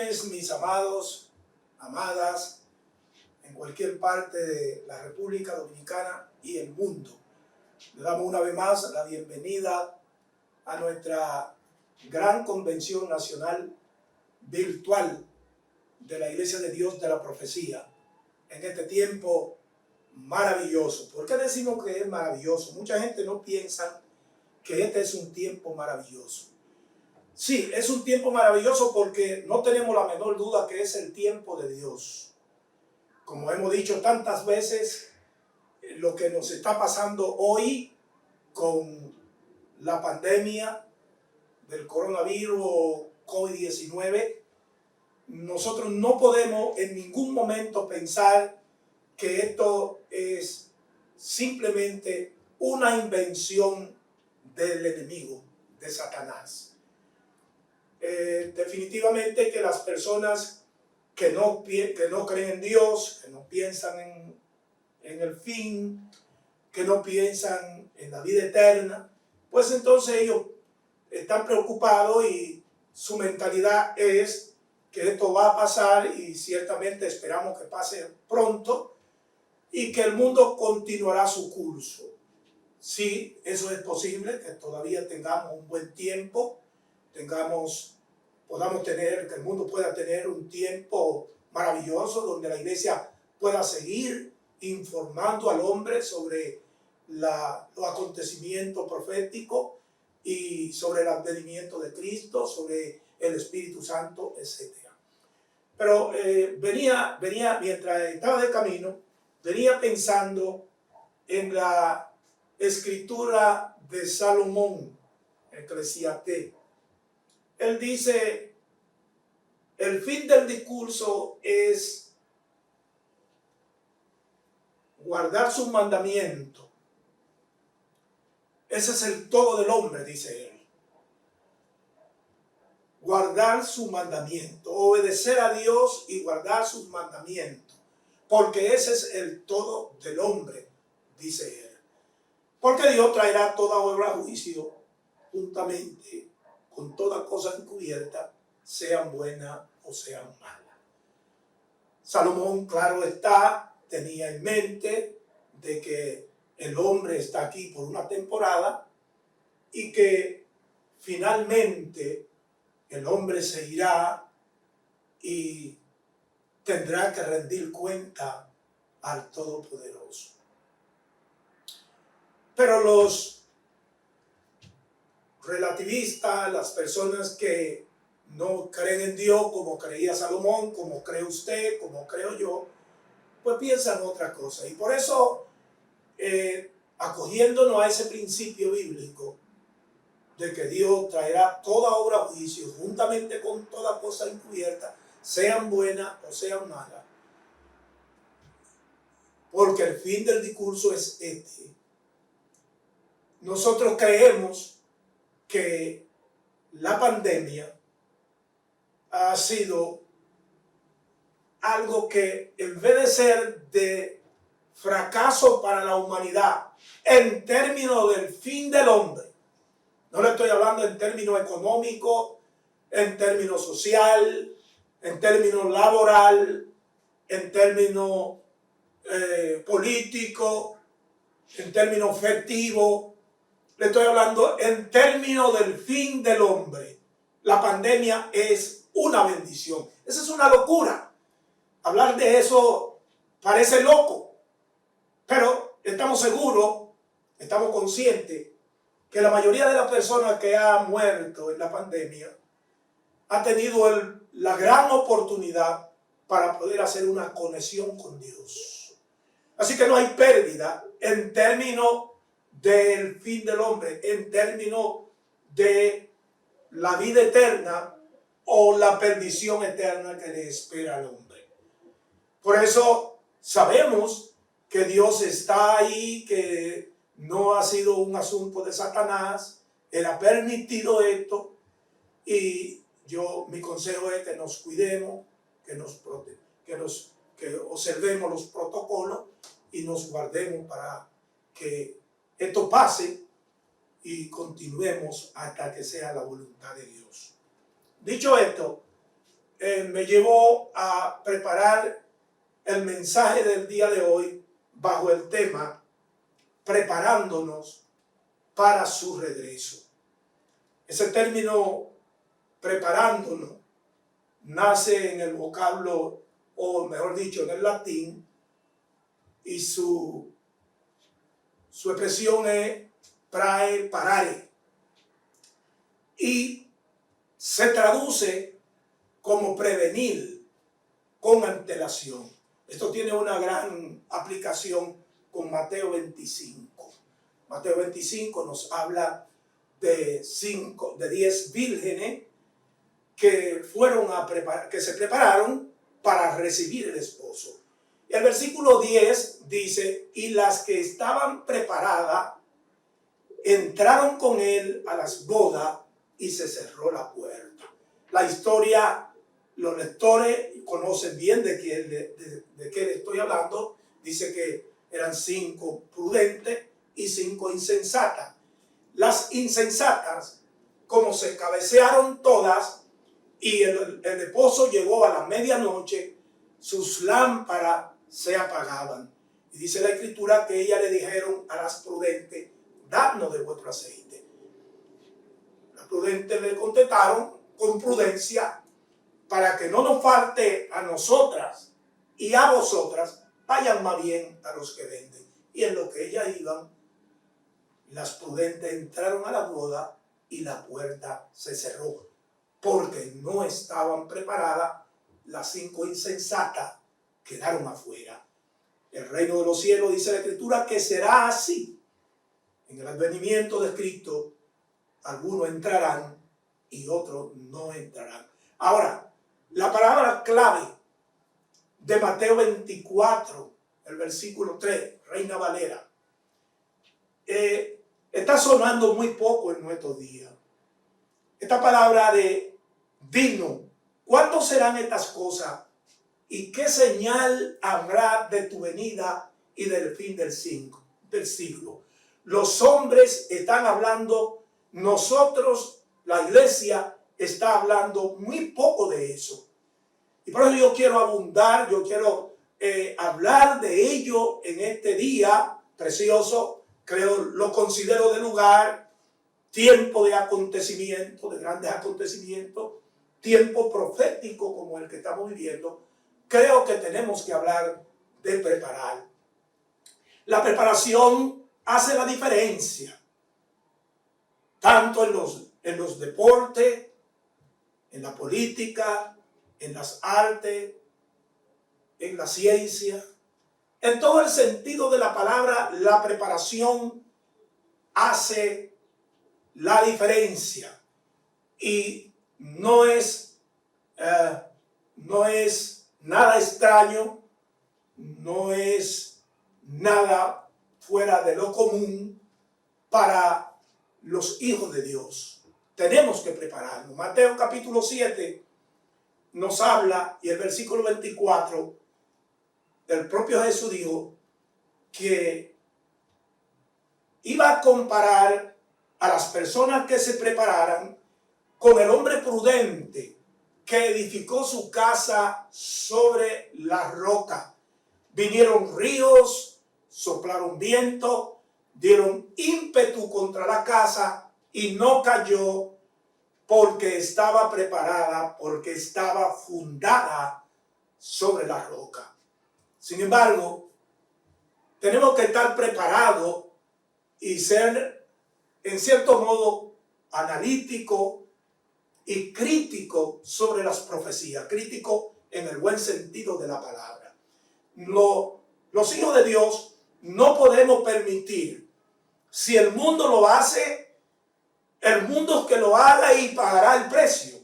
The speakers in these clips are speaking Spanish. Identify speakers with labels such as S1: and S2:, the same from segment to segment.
S1: bendiciones, mis amados, amadas, en cualquier parte de la República Dominicana y el mundo. Le damos una vez más la bienvenida a nuestra gran convención nacional virtual de la Iglesia de Dios de la Profecía, en este tiempo maravilloso. ¿Por qué decimos que es maravilloso? Mucha gente no piensa que este es un tiempo maravilloso. Sí, es un tiempo maravilloso porque no tenemos la menor duda que es el tiempo de Dios. Como hemos dicho tantas veces, lo que nos está pasando hoy con la pandemia del coronavirus o COVID-19, nosotros no podemos en ningún momento pensar que esto es simplemente una invención del enemigo, de Satanás. Definitivamente que las personas que no creen en Dios, que no piensan en el fin, que no piensan en la vida eterna, pues entonces ellos están preocupados y su mentalidad es que esto va a pasar y ciertamente esperamos que pase pronto y que el mundo continuará su curso. Sí, eso es posible, que todavía tengamos un buen tiempo, podamos tener, que el mundo pueda tener un tiempo maravilloso donde la iglesia pueda seguir informando al hombre sobre los acontecimientos proféticos y sobre el advenimiento de Cristo, sobre el Espíritu Santo, etc. Pero venía, mientras estaba de camino, venía pensando en la escritura de Salomón, Eclesiastés. Él dice, el fin del discurso es guardar sus mandamientos. Ese es el todo del hombre, dice él. Guardar su mandamiento, obedecer a Dios y guardar sus mandamientos. Porque ese es el todo del hombre, dice él. Porque Dios traerá toda obra a juicio juntamente con toda cosa encubierta, sean buenas o sean malas. Salomón, claro está, tenía en mente de que el hombre está aquí por una temporada y que finalmente el hombre se irá y tendrá que rendir cuenta al Todopoderoso. Pero los relativistas, las personas que no creen en Dios como creía Salomón, como cree usted, como creo yo, pues piensan otra cosa. Y por eso, acogiéndonos a ese principio bíblico de que Dios traerá toda obra a juicio juntamente con toda cosa encubierta, sean buenas o sean malas, porque el fin del discurso es este. Nosotros creemos que la pandemia ha sido algo que, en vez de ser de fracaso para la humanidad en términos del fin del hombre, no le estoy hablando en términos económicos, en términos social, en términos laboral, en términos políticos, en términos festivos, le estoy hablando en términos del fin del hombre. La pandemia es una bendición. Esa es una locura. Hablar de eso parece loco, pero estamos seguros, estamos conscientes que la mayoría de las personas que han muerto en la pandemia ha tenido la gran oportunidad para poder hacer una conexión con Dios. Así que no hay pérdida en términos del fin del hombre, en términos de la vida eterna o la perdición eterna que le espera al hombre. Por eso sabemos que Dios está ahí, que no ha sido un asunto de Satanás. Él ha permitido esto y mi consejo es que nos cuidemos, que observemos los protocolos y nos guardemos para que esto pase y continuemos hasta que sea la voluntad de Dios. Dicho esto, me llevó a preparar el mensaje del día de hoy bajo el tema preparándonos para su regreso. Ese término preparándonos nace en el vocablo, o mejor dicho, en el latín, y su expresión es prae parare, y se traduce como prevenir con antelación. Esto tiene una gran aplicación con Mateo 25. Mateo 25 nos habla de 10 vírgenes que que se prepararon para recibir el esposo. Y el versículo 10 dice: y las que estaban preparadas entraron con él a las bodas y se cerró la puerta. La historia, los lectores conocen bien de qué le estoy hablando. Dice que eran 5 prudentes y 5 insensatas. Las insensatas, como se cabecearon todas y el esposo llegó a la medianoche, sus lámparas se apagaban. Y dice la escritura que ellas le dijeron a las prudentes: dadnos de vuestro aceite. Las prudentes le contestaron con prudencia: para que no nos falte a nosotras y a vosotras, vayan más bien a los que venden. Y en lo que ellas iban, las prudentes entraron a la boda y la puerta se cerró, porque no estaban preparadas. Las 5 insensatas quedaron afuera. El reino de los cielos, dice la escritura, que será así. En el advenimiento de Cristo, algunos entrarán y otros no entrarán. Ahora, la palabra clave de Mateo 24, el versículo 3, Reina Valera, está sonando muy poco en nuestros días. Esta palabra de digno, ¿cuándo serán estas cosas? ¿Y qué señal habrá de tu venida y del fin del siglo? Los hombres están hablando, nosotros, la iglesia, está hablando muy poco de eso. Y por eso yo quiero abundar, yo quiero hablar de ello en este día precioso. Creo, lo considero de lugar, tiempo de acontecimiento, de grandes acontecimientos, tiempo profético como el que estamos viviendo. Creo que tenemos que hablar de preparar. La preparación hace la diferencia, tanto en los deportes, en la política, en las artes, en la ciencia. En todo el sentido de la palabra, la preparación hace la diferencia. Y no es nada extraño, no es nada fuera de lo común para los hijos de Dios. Tenemos que prepararnos. Mateo capítulo 7 nos habla, y el versículo 24, el propio Jesús dijo que iba a comparar a las personas que se prepararan con el hombre prudente que edificó su casa sobre la roca. Vinieron ríos, soplaron viento, dieron ímpetu contra la casa y no cayó, porque estaba preparada, porque estaba fundada sobre la roca. Sin embargo, tenemos que estar preparados y ser, en cierto modo, analítico y crítico sobre las profecías. Crítico en el buen sentido de la palabra. Los hijos de Dios no podemos permitir, si el mundo lo hace, el mundo es que lo haga y pagará el precio.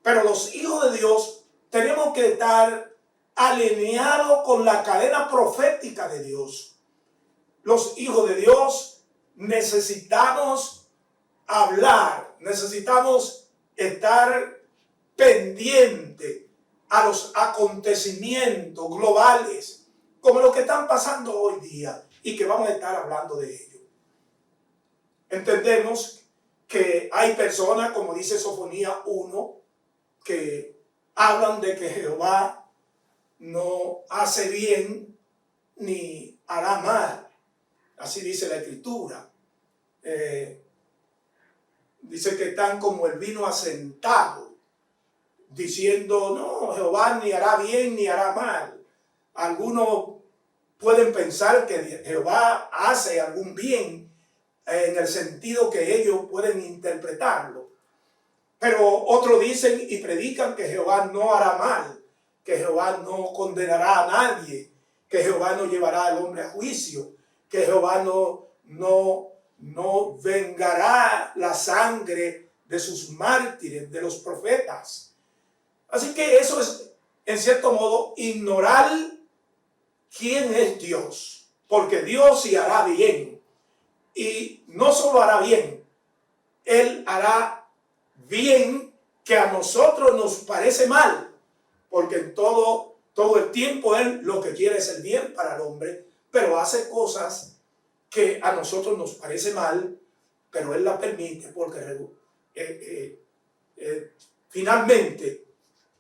S1: Pero los hijos de Dios tenemos que estar alineados con la cadena profética de Dios. Los hijos de Dios necesitamos hablar, necesitamos estar pendiente a los acontecimientos globales como los que están pasando hoy día y que vamos a estar hablando de ello. Entendemos que hay personas, como dice Sofonía 1, que hablan de que Jehová no hace bien ni hará mal. Así dice la Escritura. Dice que están como el vino asentado, diciendo, no, Jehová ni hará bien ni hará mal. Algunos pueden pensar que Jehová hace algún bien en el sentido que ellos pueden interpretarlo. Pero otros dicen y predican que Jehová no hará mal, que Jehová no condenará a nadie, que Jehová no llevará al hombre a juicio, que Jehová no vengará la sangre de sus mártires, de los profetas. Así que eso es, en cierto modo, ignorar quién es Dios, porque Dios sí hará bien, y no solo hará bien, Él hará bien que a nosotros nos parece mal, porque en todo el tiempo Él lo que quiere es el bien para el hombre, pero hace cosas que a nosotros nos parece mal, pero Él la permite porque finalmente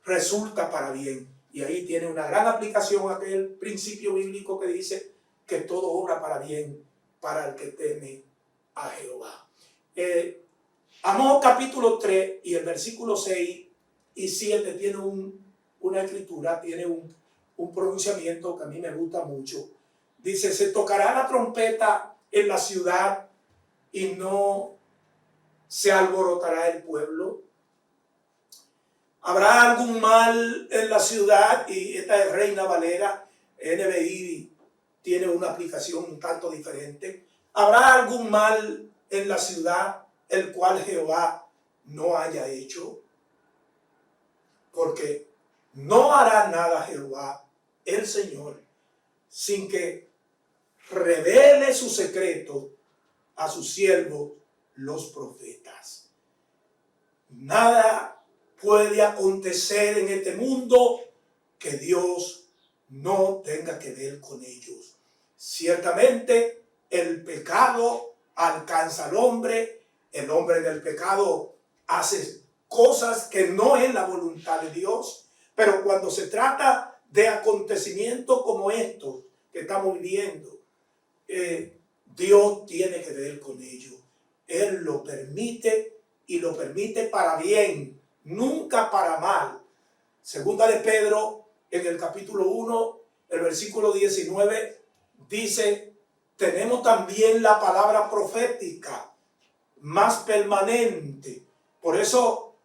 S1: resulta para bien. Y ahí tiene una gran aplicación aquel principio bíblico que dice que todo obra para bien para el que teme a Jehová. Amós capítulo 3 y el versículo 6 y 7 tiene una escritura, tiene un pronunciamiento que a mí me gusta mucho. Dice, se tocará la trompeta en la ciudad y no se alborotará el pueblo. Habrá algún mal en la ciudad, y esta es Reina Valera, NBI tiene una aplicación un tanto diferente. Habrá algún mal en la ciudad el cual Jehová no haya hecho, porque no hará nada Jehová, el Señor, sin que revele su secreto a sus siervos, los profetas. Nada puede acontecer en este mundo que Dios no tenga que ver con ellos. Ciertamente el pecado alcanza al hombre, el hombre en el pecado hace cosas que no es la voluntad de Dios, pero cuando se trata de acontecimientos como estos que estamos viviendo, Dios tiene que ver con ellos. Él lo permite y lo permite para bien, nunca para mal. Segunda de Pedro, en el capítulo 1, el versículo 19, dice, tenemos también la palabra profética más permanente. Por eso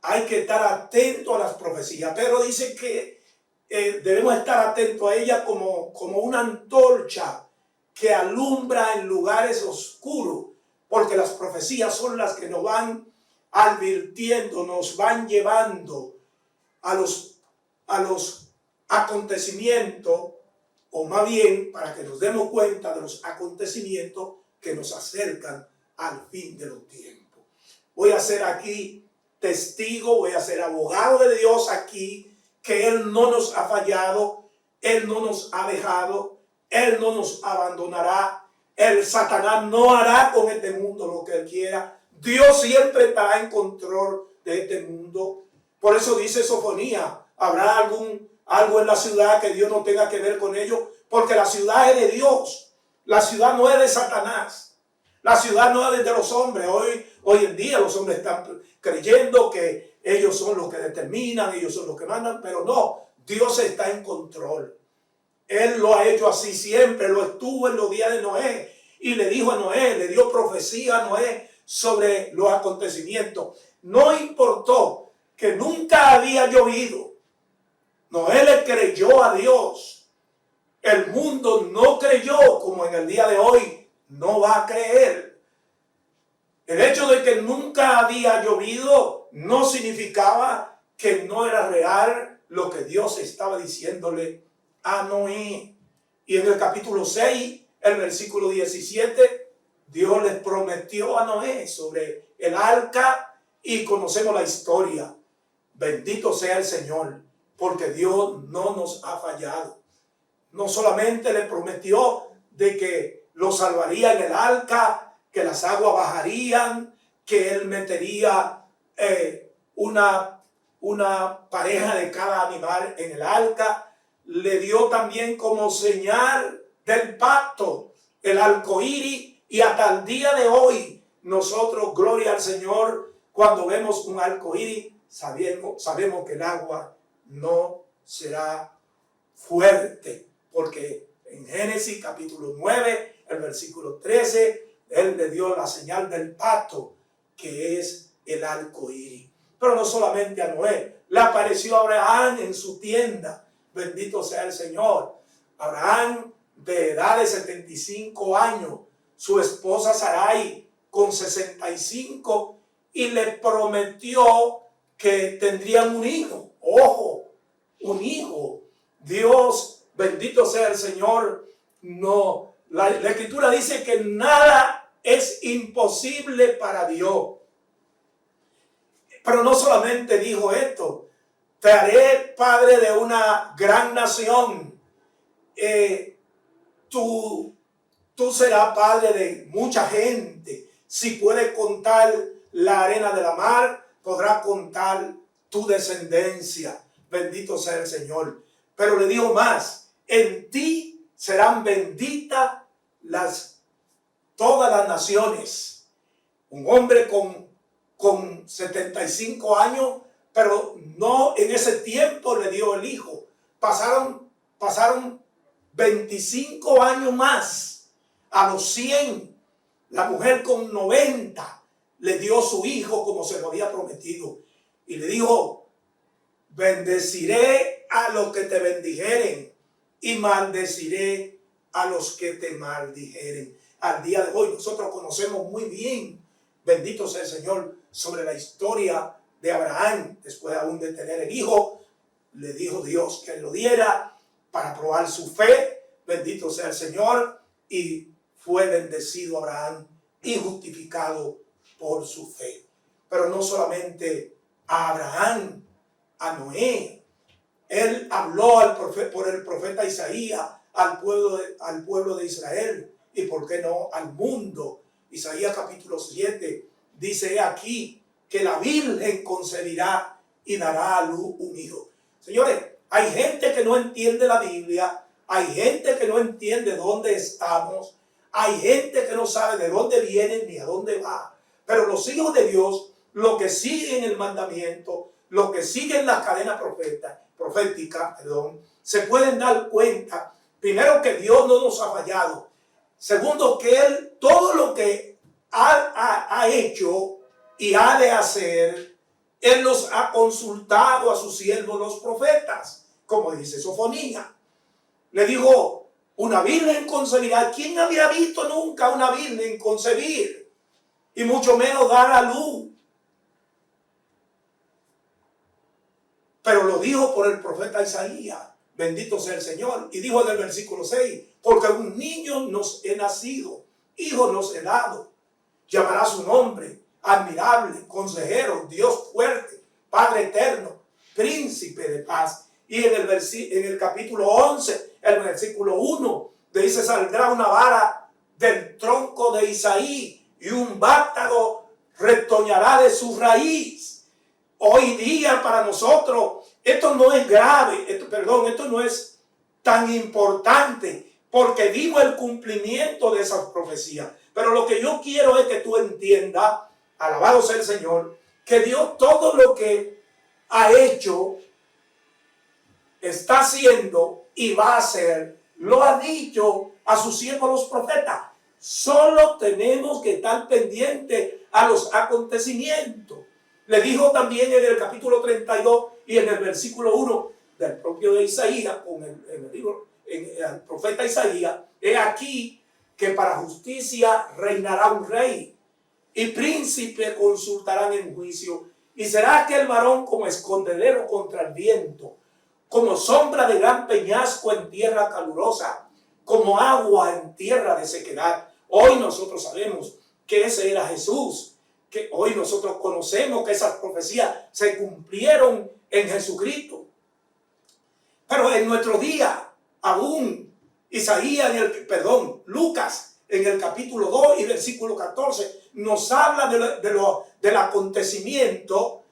S1: hay que estar atento a las profecías. Pedro dice que debemos estar atentos a ella como una antorcha que alumbra en lugares oscuros, porque las profecías son las que nos van advirtiendo, nos van llevando a los acontecimientos, o más bien para que nos demos cuenta de los acontecimientos que nos acercan al fin de los tiempos. Voy a ser aquí testigo, voy a ser abogado de Dios aquí, que Él no nos ha fallado, Él no nos ha dejado, Él no nos abandonará, el Satanás no hará con este mundo lo que Él quiera. Dios siempre estará en control de este mundo. Por eso dice Sofonía, habrá algo en la ciudad que Dios no tenga que ver con ello, porque la ciudad es de Dios, la ciudad no es de Satanás, la ciudad no es de los hombres. Hoy en día los hombres están creyendo que ellos son los que determinan, ellos son los que mandan, pero no, Dios está en control. Él lo ha hecho así siempre, lo estuvo en los días de Noé y le dijo a Noé, le dio profecía a Noé sobre los acontecimientos. No importó que nunca había llovido. Noé le creyó a Dios. El mundo no creyó, como en el día de hoy no va a creer. El hecho de que nunca había llovido no significaba que no era real lo que Dios estaba diciéndole a Noé. Y en el capítulo 6, el versículo 17, Dios les prometió a Noé sobre el arca y conocemos la historia. Bendito sea el Señor, porque Dios no nos ha fallado. No solamente le prometió de que lo salvaría en el arca, que las aguas bajarían, que Él metería una una pareja de cada animal en el arca. Le dio también como señal del pacto el arco iris, y hasta el día de hoy nosotros, gloria al Señor, cuando vemos un arco iris, sabemos que el agua no será fuerte, porque en Génesis capítulo 9, el versículo 13, Él le dio la señal del pacto, que es el arco iris. Pero no solamente a Noé, le apareció a Abraham en su tienda. Bendito sea el Señor. Abraham, de edad de 75 años, su esposa Sarai con 65, y le prometió que tendrían un hijo. Ojo, un hijo. Dios, bendito sea el Señor, no, la Escritura dice que nada es imposible para Dios. Pero no solamente dijo esto: te haré padre de una gran nación. Tú serás padre de mucha gente. Si puedes contar la arena de la mar, podrás contar tu descendencia. Bendito sea el Señor. Pero le dijo más: en ti serán benditas todas las naciones. Un hombre con 75 años, pero no en ese tiempo le dio el hijo. Pasaron 25 años más. A los 100, la mujer con 90 le dio su hijo como se lo había prometido. Y le dijo: bendeciré a los que te bendijeren y maldeciré a los que te maldijeren. Al día de hoy nosotros conocemos muy bien, bendito sea el Señor, sobre la historia de Abraham. Después aún de tener el hijo, le dijo Dios que lo diera para probar su fe. Bendito sea el Señor. Y fue bendecido Abraham y justificado por su fe. Pero no solamente a Abraham, a Noé. Él habló por el profeta Isaías al pueblo de Israel, y por qué no al mundo. Isaías capítulo 7 dice aquí que la Virgen concebirá y dará a luz un hijo. Señores, hay gente que no entiende la Biblia, hay gente que no entiende dónde estamos, hay gente que no sabe de dónde viene ni a dónde va. Pero los hijos de Dios, los que siguen el mandamiento, los que siguen la cadena profética, se pueden dar cuenta, primero, que Dios no nos ha fallado. Segundo, que Él, todo lo que ha hecho y ha de hacer, Él los ha consultado a sus siervos los profetas, como dice Sofonías. Le dijo: una virgen concebirá. ¿Quién había visto nunca una virgen concebir? Y mucho menos dar a luz. Pero lo dijo por el profeta Isaías. Bendito sea el Señor. Y dijo en el versículo 6: porque un niño nos he nacido, hijo nos he dado. Llamará su nombre admirable, consejero, Dios fuerte, Padre eterno, príncipe de paz. Y en el capítulo 11, el versículo 1, dice: saldrá una vara del tronco de Isaí, y un vástago retoñará de su raíz. Hoy día para nosotros esto no es grave, esto no es tan importante, porque vimos el cumplimiento de esas profecías. Pero lo que yo quiero es que tú entiendas, alabado sea el Señor, que Dios todo lo que ha hecho, está haciendo y va a hacer, lo ha dicho a sus siervos los profetas. Solo tenemos que estar pendientes a los acontecimientos. Le dijo también en el capítulo 32 y en el versículo 1 del propio de Isaías, el profeta Isaías: he aquí que para justicia reinará un rey, y príncipe consultarán en juicio, y será aquel varón como escondedero contra el viento, como sombra de gran peñasco en tierra calurosa, como agua en tierra de sequedad. Hoy nosotros sabemos que ese era Jesús, que hoy nosotros conocemos que esas profecías se cumplieron en Jesucristo. Pero en nuestro día, aún Lucas, en el capítulo 2 y versículo 14, nos habla del acontecimiento,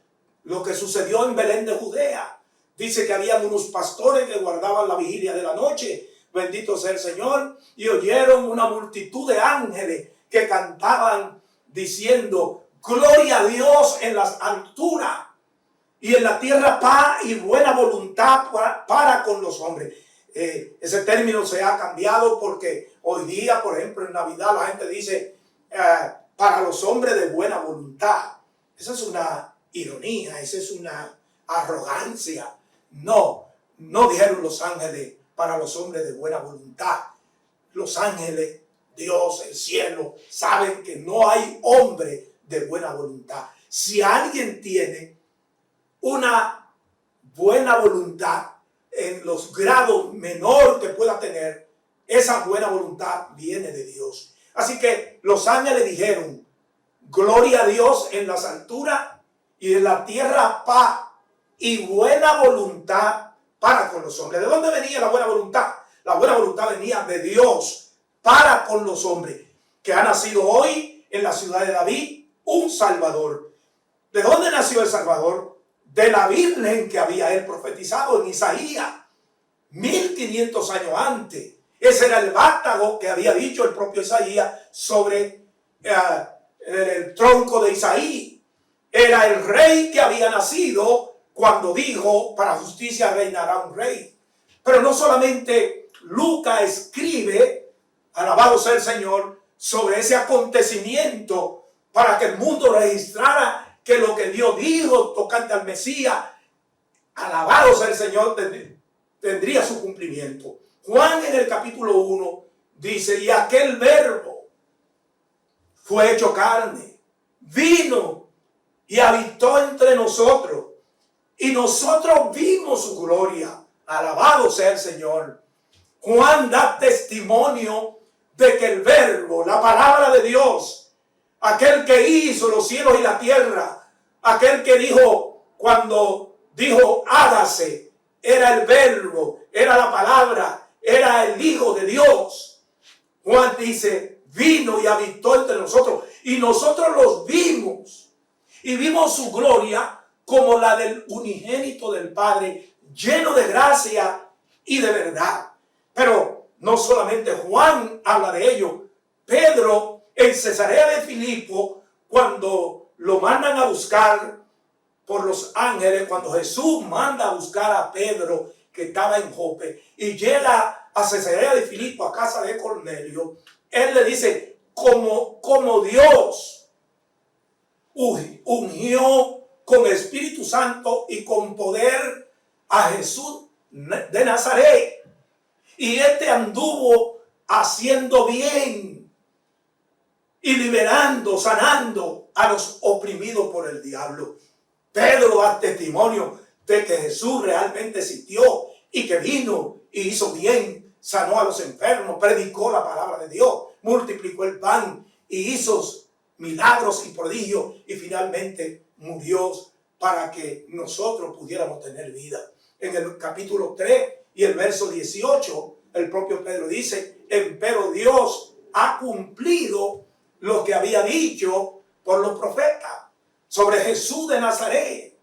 S1: lo que sucedió en Belén de Judea. Dice que habían unos pastores que guardaban la vigilia de la noche, bendito sea el Señor, y oyeron una multitud de ángeles que cantaban diciendo: gloria a Dios en las alturas y en la tierra paz y buena voluntad para con los hombres. Ese término se ha cambiado porque hoy día, por ejemplo, en Navidad la gente dice para los hombres de buena voluntad. Esa es una ironía, esa es una arrogancia. No dijeron los ángeles para los hombres de buena voluntad. Los ángeles, Dios, el cielo, saben que no hay hombre de buena voluntad. Si alguien tiene una buena voluntad en los grados menor que pueda tener, esa buena voluntad viene de Dios. Así que los ángeles dijeron: gloria a Dios en las alturas y en la tierra paz y buena voluntad para con los hombres. ¿De dónde venía la buena voluntad? La buena voluntad venía de Dios para con los hombres, que ha nacido hoy en la ciudad de David un Salvador. ¿De dónde nació el Salvador? De la Virgen que había él profetizado en Isaías 1500 años antes. Ese era el vástago que había dicho el propio Isaías sobre el tronco de Isaí. Era el rey que había nacido cuando dijo: para justicia reinará un rey. Pero no solamente Lucas escribe, alabado sea el Señor, sobre ese acontecimiento para que el mundo registrara que lo que Dios dijo tocante al Mesías, alabado sea el Señor, tendría su cumplimiento. Juan en el capítulo 1 dice: y aquel verbo fue hecho carne, vino y habitó entre nosotros, y nosotros vimos su gloria. Alabado sea el Señor. Juan da testimonio de que el verbo, la palabra de Dios, aquel que hizo los cielos y la tierra, aquel que dijo, cuando dijo hágase, era el verbo, era la palabra, era el Hijo de Dios. Juan dice: vino y habitó entre nosotros, y nosotros los vimos, y vimos su gloria como la del unigénito del Padre, lleno de gracia y de verdad. Pero no solamente Juan habla de ello. Pedro, en Cesarea de Filipo, cuando lo mandan a buscar por los ángeles, cuando Jesús manda a buscar a Pedro, que estaba en Jope, y llega a Cesarea de Filipo, a casa de Cornelio, él le dice: como Dios ungió con Espíritu Santo y con poder a Jesús de Nazaret, y este anduvo haciendo bien y liberando, sanando a los oprimidos por el diablo. Pedro da testimonio de que Jesús realmente existió y que vino y hizo bien, sanó a los enfermos, predicó la palabra de Dios, multiplicó el pan y hizo milagros y prodigios, y finalmente murió para que nosotros pudiéramos tener vida. En el capítulo 3 y el verso 18, el propio Pedro dice: empero Dios ha cumplido lo que había dicho por los profetas sobre Jesús de Nazaret,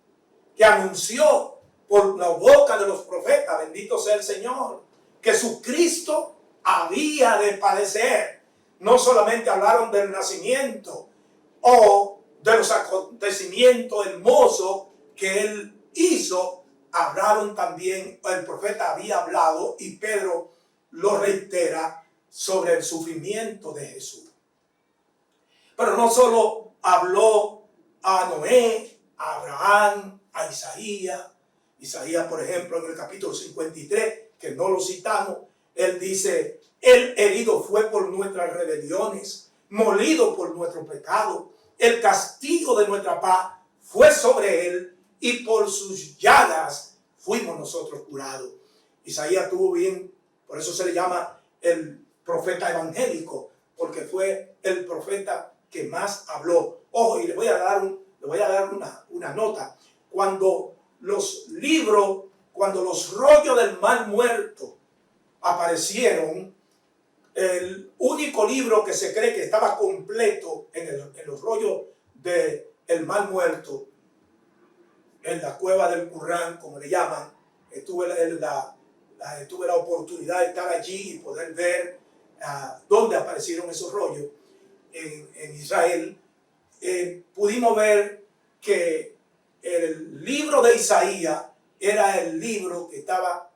S1: que anunció por la boca de los profetas, bendito sea el Señor, que Jesucristo había de padecer. No solamente hablaron del nacimiento o de los acontecimientos hermosos que él hizo, hablaron también, el profeta había hablado, y Pedro lo reitera, sobre el sufrimiento de Jesús. Pero no solo habló a Noé, a Abraham, a Isaías, por ejemplo, en el capítulo 53, que no lo citamos, él dice: el herido fue por nuestras rebeliones, molido por nuestro pecado, el castigo de nuestra paz fue sobre él, y por sus llagas fuimos nosotros curados. Isaías tuvo bien, por eso se le llama el profeta evangélico, porque fue el profeta que más habló. Ojo, y le voy a dar una nota. Cuando los rollos del mal muerto aparecieron, el único libro que se cree que estaba completo en los rollos del mal muerto en la cueva del Qumran, como le llaman. Tuve la oportunidad de estar allí y poder ver dónde aparecieron esos rollos en Israel. Pudimos ver que el libro de Isaías era el libro que estaba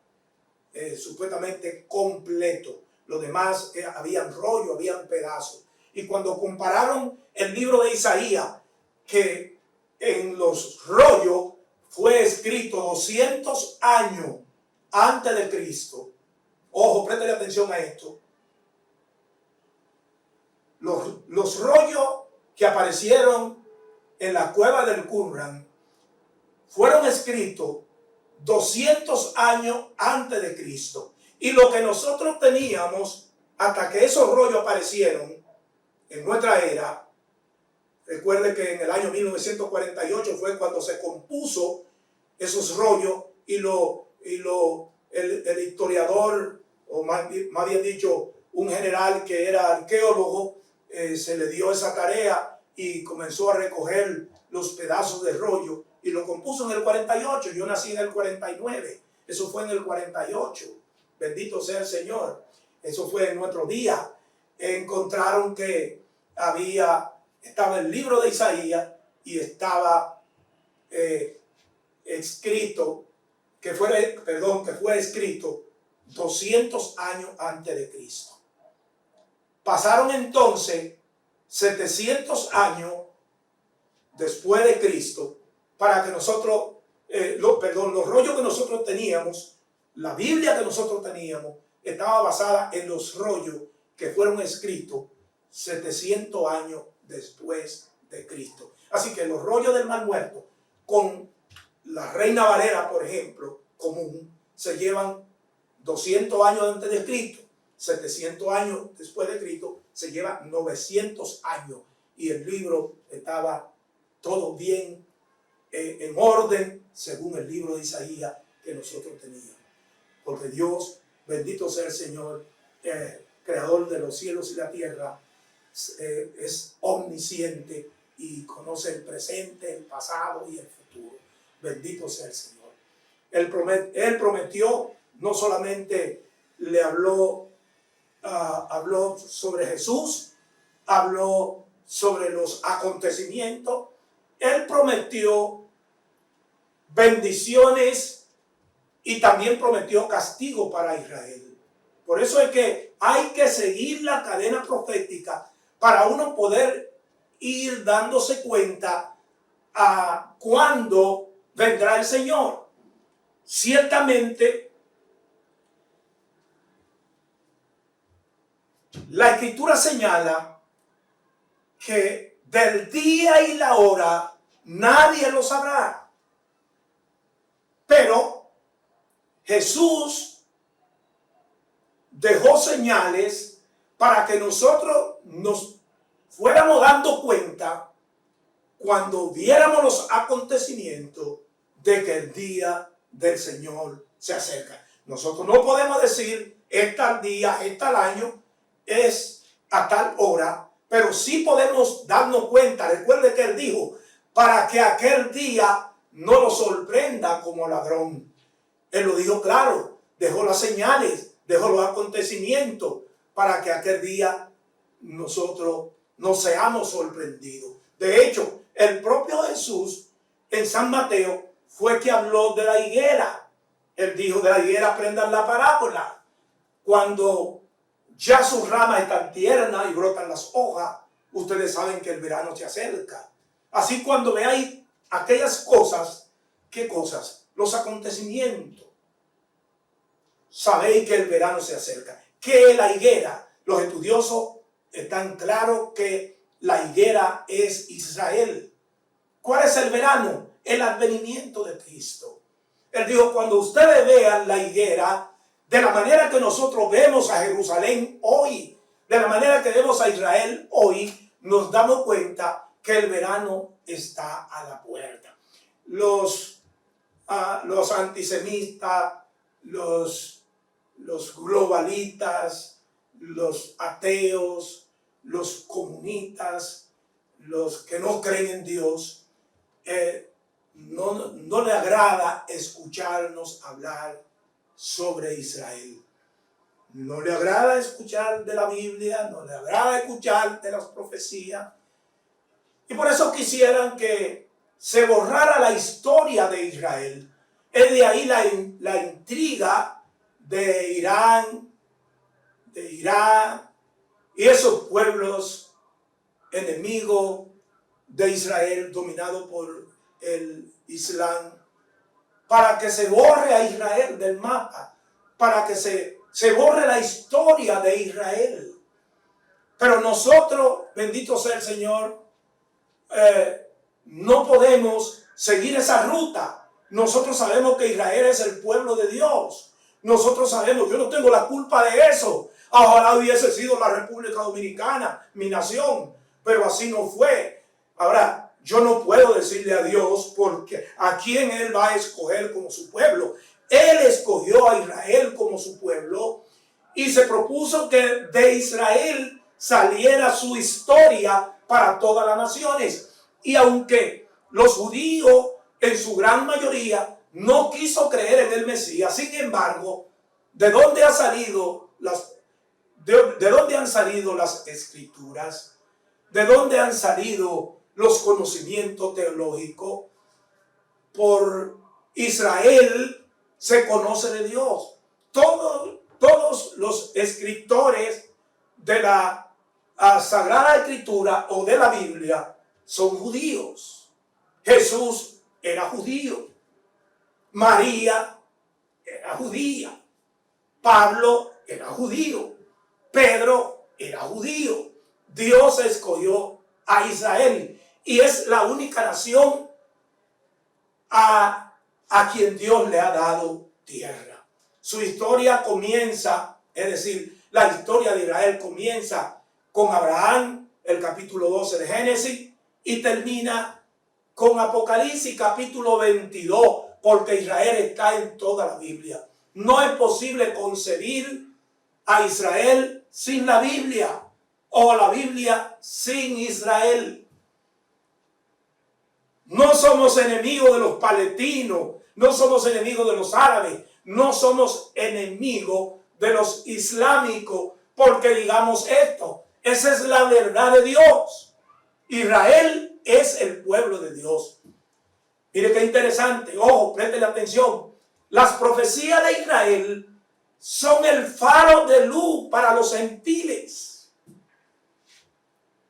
S1: supuestamente completo. Los demás habían rollo, habían pedazos. Y cuando compararon el libro de Isaías, que en los rollos fue escrito 200 años antes de Cristo. Ojo, préstale atención a esto. Los rollos que aparecieron en la cueva del Qumran fueron escritos 200 años antes de Cristo. Y lo que nosotros teníamos hasta que esos rollos aparecieron en nuestra era, recuerde que en el año 1948 fue cuando se compuso esos rollos y el historiador, o más bien dicho, un general que era arqueólogo, se le dio esa tarea y comenzó a recoger los pedazos de rollo y lo compuso en el 48. Yo nací en el 49. Eso fue en el 48. Bendito sea el Señor. Eso fue en nuestro día. Encontraron que estaba el libro de Isaías y estaba escrito, que fue escrito 200 años antes de Cristo. Pasaron entonces 700 años después de Cristo para que nosotros, los rollos que nosotros teníamos, la Biblia que nosotros teníamos, estaba basada en los rollos que fueron escritos 700 años después de Cristo. Así que los rollos del Mar Muerto con la Reina Valera, por ejemplo, común, se llevan 200 años antes de Cristo, 700 años después de Cristo, se lleva 900 años. Y el libro estaba todo bien en orden según el libro de Isaías que nosotros teníamos. Porque Dios, bendito sea el Señor, creador de los cielos y la tierra, es omnisciente y conoce el presente, el pasado y el futuro. Bendito sea el Señor. Él prometió, no solamente le habló sobre Jesús, habló sobre los acontecimientos. Él prometió bendiciones y también prometió castigo para Israel. Por eso es que hay que seguir la cadena profética para uno poder ir dándose cuenta a cuándo vendrá el Señor. Ciertamente, la Escritura señala que del día y la hora nadie lo sabrá. Pero Jesús dejó señales para que nosotros nos fuéramos dando cuenta cuando viéramos los acontecimientos de que el día del Señor se acerca. Nosotros no podemos decir es tal día, es tal año, es a tal hora, pero sí podemos darnos cuenta. Recuerde que Él dijo, para que aquel día no lo sorprenda como ladrón. Él lo dijo claro, dejó las señales, dejó los acontecimientos para que aquel día nosotros no seamos sorprendidos. De hecho, el propio Jesús en San Mateo fue que habló de la higuera. Él dijo, de la higuera aprendan la parábola. Cuando ya sus ramas están tiernas y brotan las hojas, ustedes saben que el verano se acerca. Así cuando veáis aquellas cosas, ¿qué cosas? Los acontecimientos. Sabéis que el verano se acerca. ¿Qué es la higuera? Los estudiosos están claros que la higuera es Israel. ¿Cuál es el verano? El advenimiento de Cristo. Él dijo, cuando ustedes vean la higuera, de la manera que nosotros vemos a Jerusalén hoy, de la manera que vemos a Israel hoy, nos damos cuenta que el verano está a la puerta. Los antisemitas, los globalistas, los ateos, los comunistas, los que no creen en Dios, no le agrada escucharnos hablar sobre Israel. No le agrada escuchar de la Biblia, no le agrada escuchar de las profecías. Y por eso quisieran que se borrara la historia de Israel. Es de ahí la intriga de Irán, de Irak y esos pueblos enemigos de Israel dominados por el Islam, para que se borre a Israel del mapa, para que se borre la historia de Israel. Pero nosotros, bendito sea el Señor, no podemos seguir esa ruta. Nosotros sabemos que Israel es el pueblo de Dios. Nosotros sabemos, yo no tengo la culpa de eso. Ojalá hubiese sido la República Dominicana, mi nación, pero así no fue. Ahora, yo no puedo decirle a Dios porque a quién Él va a escoger como su pueblo. Él escogió a Israel como su pueblo y se propuso que de Israel saliera su historia para todas las naciones. Y aunque los judíos en su gran mayoría no quiso creer en el Mesías, sin embargo, ¿de dónde han salido las escrituras? ¿De dónde han salido los conocimientos teológicos? Por Israel se conoce de Dios. Todos los escritores de la Sagrada Escritura o de la Biblia son judíos. Jesús era judío. María era judía. Pablo era judío. Pedro era judío. Dios escogió a Israel y es la única nación a quien Dios le ha dado tierra. Su historia comienza, es decir, la historia de Israel comienza con Abraham, el capítulo 12 de Génesis, y termina con Apocalipsis, capítulo 22, porque Israel está en toda la Biblia. No es posible concebir a Israel sin la Biblia o la Biblia sin Israel. No somos enemigos de los palestinos, no somos enemigos de los árabes, no somos enemigos de los islámicos porque digamos esto. Esa es la verdad de Dios. Israel es el pueblo de Dios. Mire qué interesante, ojo, préstele atención. Las profecías de Israel son el faro de luz para los gentiles.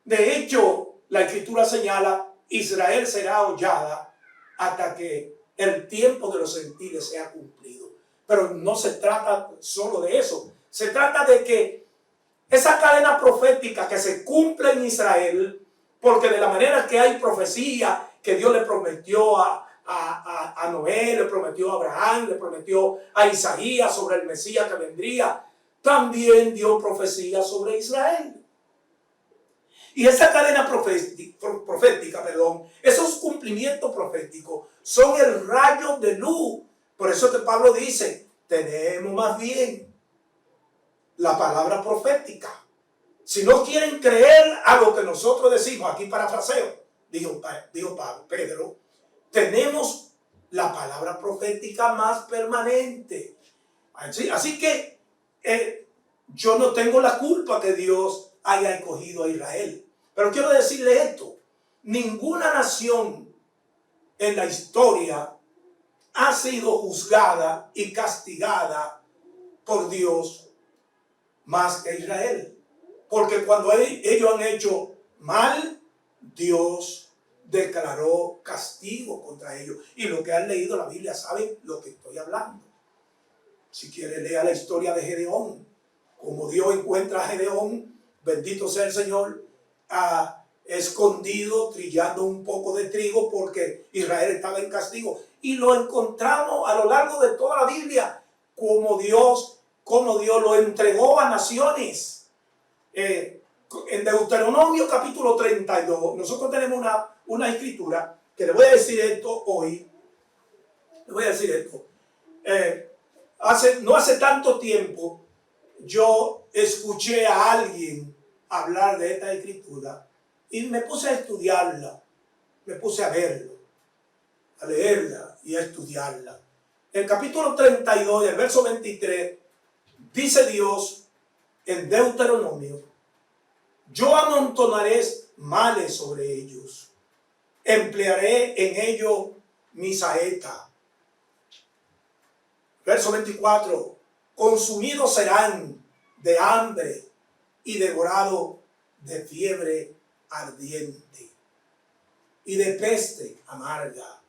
S1: De hecho, la Escritura señala: Israel será hollada hasta que el tiempo de los gentiles sea cumplido. Pero no se trata solo de eso. Se trata de que esa cadena profética que se cumple en Israel, porque de la manera que hay profecía que Dios le prometió a Noé, le prometió a Abraham, le prometió a Isaías sobre el Mesías que vendría, también dio profecía sobre Israel. Y esa cadena profética, esos cumplimientos proféticos son el rayo de luz. Por eso que Pablo dice, tenemos más bien la palabra profética. Si no quieren creer a lo que nosotros decimos, aquí parafraseo, dijo Pedro, tenemos la palabra profética más permanente. Así que yo no tengo la culpa que Dios haya escogido a Israel. Pero quiero decirle esto: ninguna nación en la historia ha sido juzgada y castigada por Dios más que Israel. Porque cuando ellos han hecho mal, Dios declaró castigo contra ellos. Y los que han leído la Biblia saben lo que estoy hablando. Si quiere, lea la historia de Gedeón. Como Dios encuentra a Gedeón, bendito sea el Señor, escondido, trillando un poco de trigo porque Israel estaba en castigo. Y lo encontramos a lo largo de toda la Biblia, como Dios lo entregó a naciones. En Deuteronomio capítulo 32, nosotros tenemos una escritura que le voy a decir esto hoy. Le voy a decir esto. No hace tanto tiempo yo escuché a alguien hablar de esta escritura y me puse a estudiarla, me puse a verlo. a leerla y a estudiarla. El capítulo 32, el verso 23, dice Dios en Deuteronomio: yo amontonaré males sobre ellos, emplearé en ellos mi saeta. Verso 24, consumidos serán de hambre y devorados de fiebre ardiente y de peste amarga.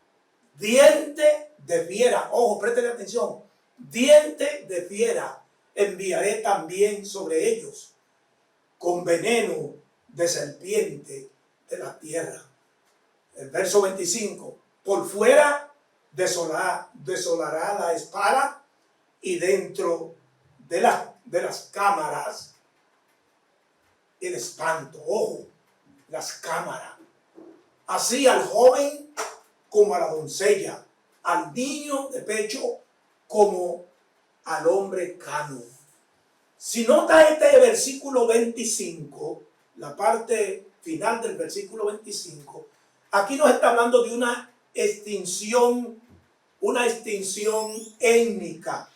S1: Diente de fiera, ojo, presten atención, diente de fiera enviaré también sobre ellos, con veneno de serpiente de la tierra. El verso 25, por fuera desolará la espada, y dentro de las cámaras el espanto. Ojo, las cámaras. Así al joven como a la doncella, al niño de pecho como al hombre cano. Si nota este versículo 25, la parte final del versículo 25, aquí nos está hablando de una extinción étnica.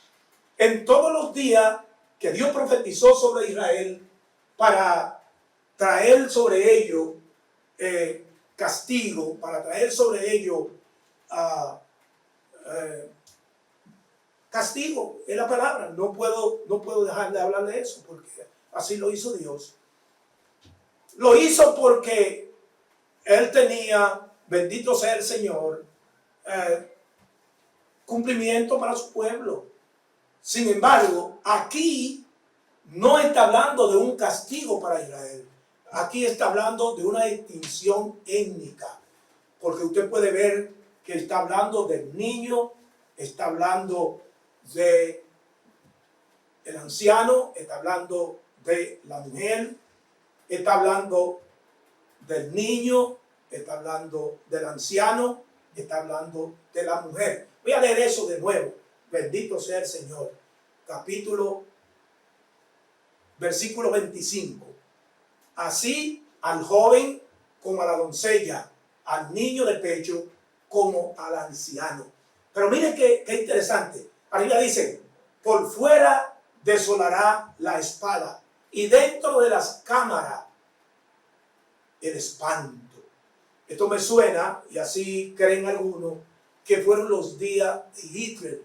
S1: En todos los días que Dios profetizó sobre Israel para traer sobre ellos castigo, para traer sobre ellos castigo, es la palabra. No puedo dejar de hablar de eso, porque así lo hizo Dios. Lo hizo porque Él tenía, bendito sea el Señor, cumplimiento para su pueblo. Sin embargo, aquí no está hablando de un castigo para Israel. Aquí está hablando de una extinción étnica, porque usted puede ver que está hablando del niño, está hablando del anciano, está hablando de la mujer, está hablando del niño, está hablando del anciano, está hablando de la mujer. Voy a leer eso de nuevo. Bendito sea el Señor. Versículo 25. Así al joven como a la doncella, al niño de pecho como al anciano. Pero miren qué interesante. Arriba dice, por fuera desolará la espada, y dentro de las cámaras el espanto. Esto me suena, y así creen algunos, que fueron los días de Hitler,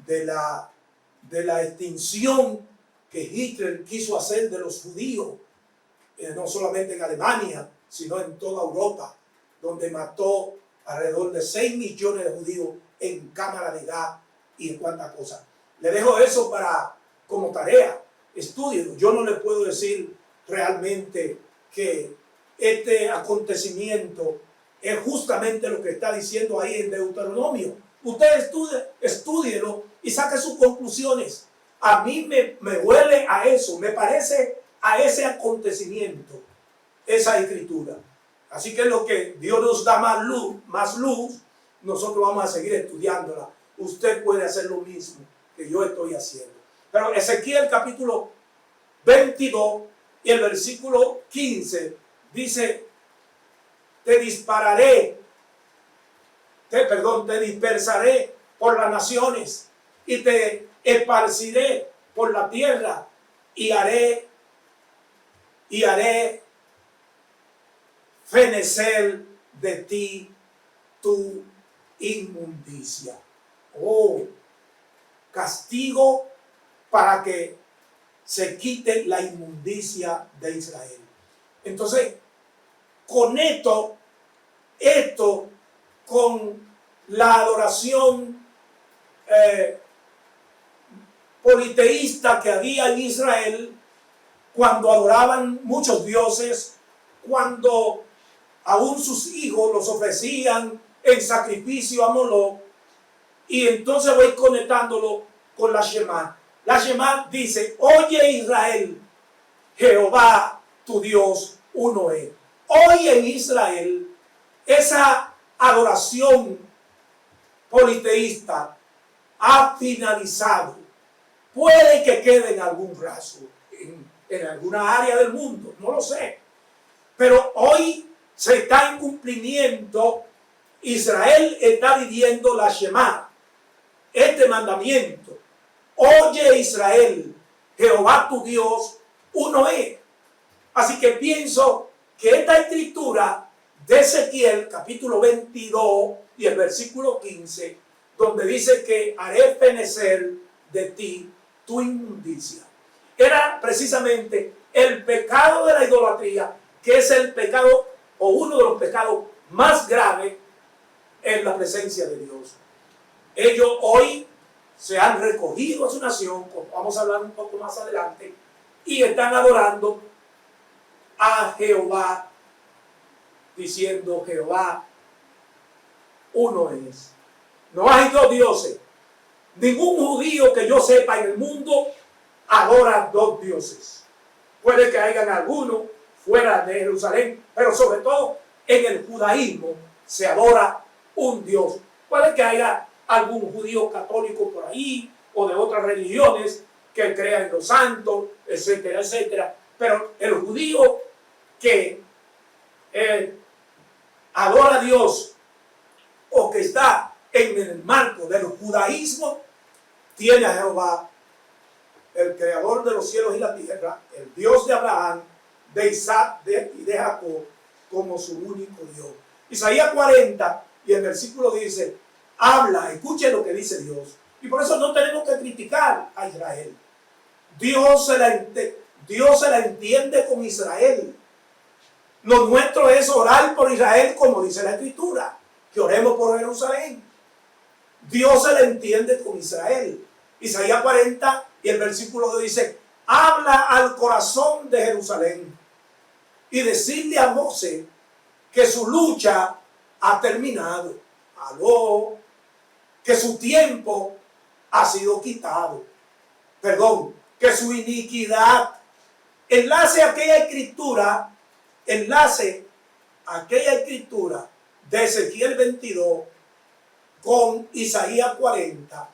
S1: de la extinción que Hitler quiso hacer de los judíos, no solamente en Alemania, sino en toda Europa, donde mató alrededor de 6 millones de judíos en cámara de gas y en cuantas cosas. Le dejo eso como tarea, estúdienlo. Yo no le puedo decir realmente que este acontecimiento es justamente lo que está diciendo ahí en Deuteronomio. Usted estúdielo y saque sus conclusiones. A mí me huele a eso, me parece a ese acontecimiento, esa escritura. Así que lo que Dios nos da más luz, nosotros vamos a seguir estudiándola. Usted puede hacer lo mismo que yo estoy haciendo. Pero Ezequiel capítulo 22 y el versículo 15 dice, te dispersaré por las naciones y te esparciré por la tierra y haré fenecer de ti tu inmundicia. Oh, castigo para que se quite la inmundicia de Israel. Entonces, conecto esto con la adoración politeísta que había en Israel, cuando adoraban muchos dioses, cuando aún sus hijos los ofrecían en sacrificio a Moloch. Y entonces voy conectándolo con la Shema. La Shema dice, oye Israel, Jehová tu Dios uno es. Hoy en Israel, esa adoración politeísta ha finalizado. Puede que quede en algún raso, en alguna área del mundo, no lo sé. Pero hoy se está en cumplimiento Israel está viviendo la Shema, este mandamiento. Oye Israel, Jehová tu Dios, uno es. Así que pienso que esta escritura de Ezequiel, capítulo 22 y el versículo 15, donde dice que haré fenecer de ti tu inmundicia, era precisamente el pecado de la idolatría, que es el pecado o uno de los pecados más graves en la presencia de Dios. Ellos hoy se han recogido a su nación, como vamos a hablar un poco más adelante, y están adorando a Jehová, diciendo: Jehová uno es. No hay dos dioses. Ningún judío que yo sepa en el mundo adora dos dioses. Puede que hayan algunos fuera de Jerusalén, pero sobre todo en el judaísmo se adora un Dios. Puede que haya algún judío católico por ahí o de otras religiones que crean en los santos, etcétera, etcétera. Pero el judío que adora a Dios o que está en el marco del judaísmo tiene a Jehová, el creador de los cielos y la tierra, el Dios de Abraham, de Isaac y de Jacob, como su único Dios. Isaías 40 y el versículo dice: habla, escuche lo que dice Dios. Y por eso no tenemos que criticar a Israel. Dios se la entiende con Israel. Lo nuestro es orar por Israel, como dice la Escritura, que oremos por Jerusalén. Dios se la entiende con Israel. Isaías 40 y el versículo 2 dice: habla al corazón de Jerusalén y decirle a Mosé que su lucha ha terminado. Aló, que su tiempo ha sido quitado. Perdón, que su iniquidad. Enlace aquella escritura de Ezequiel 22 con Isaías 40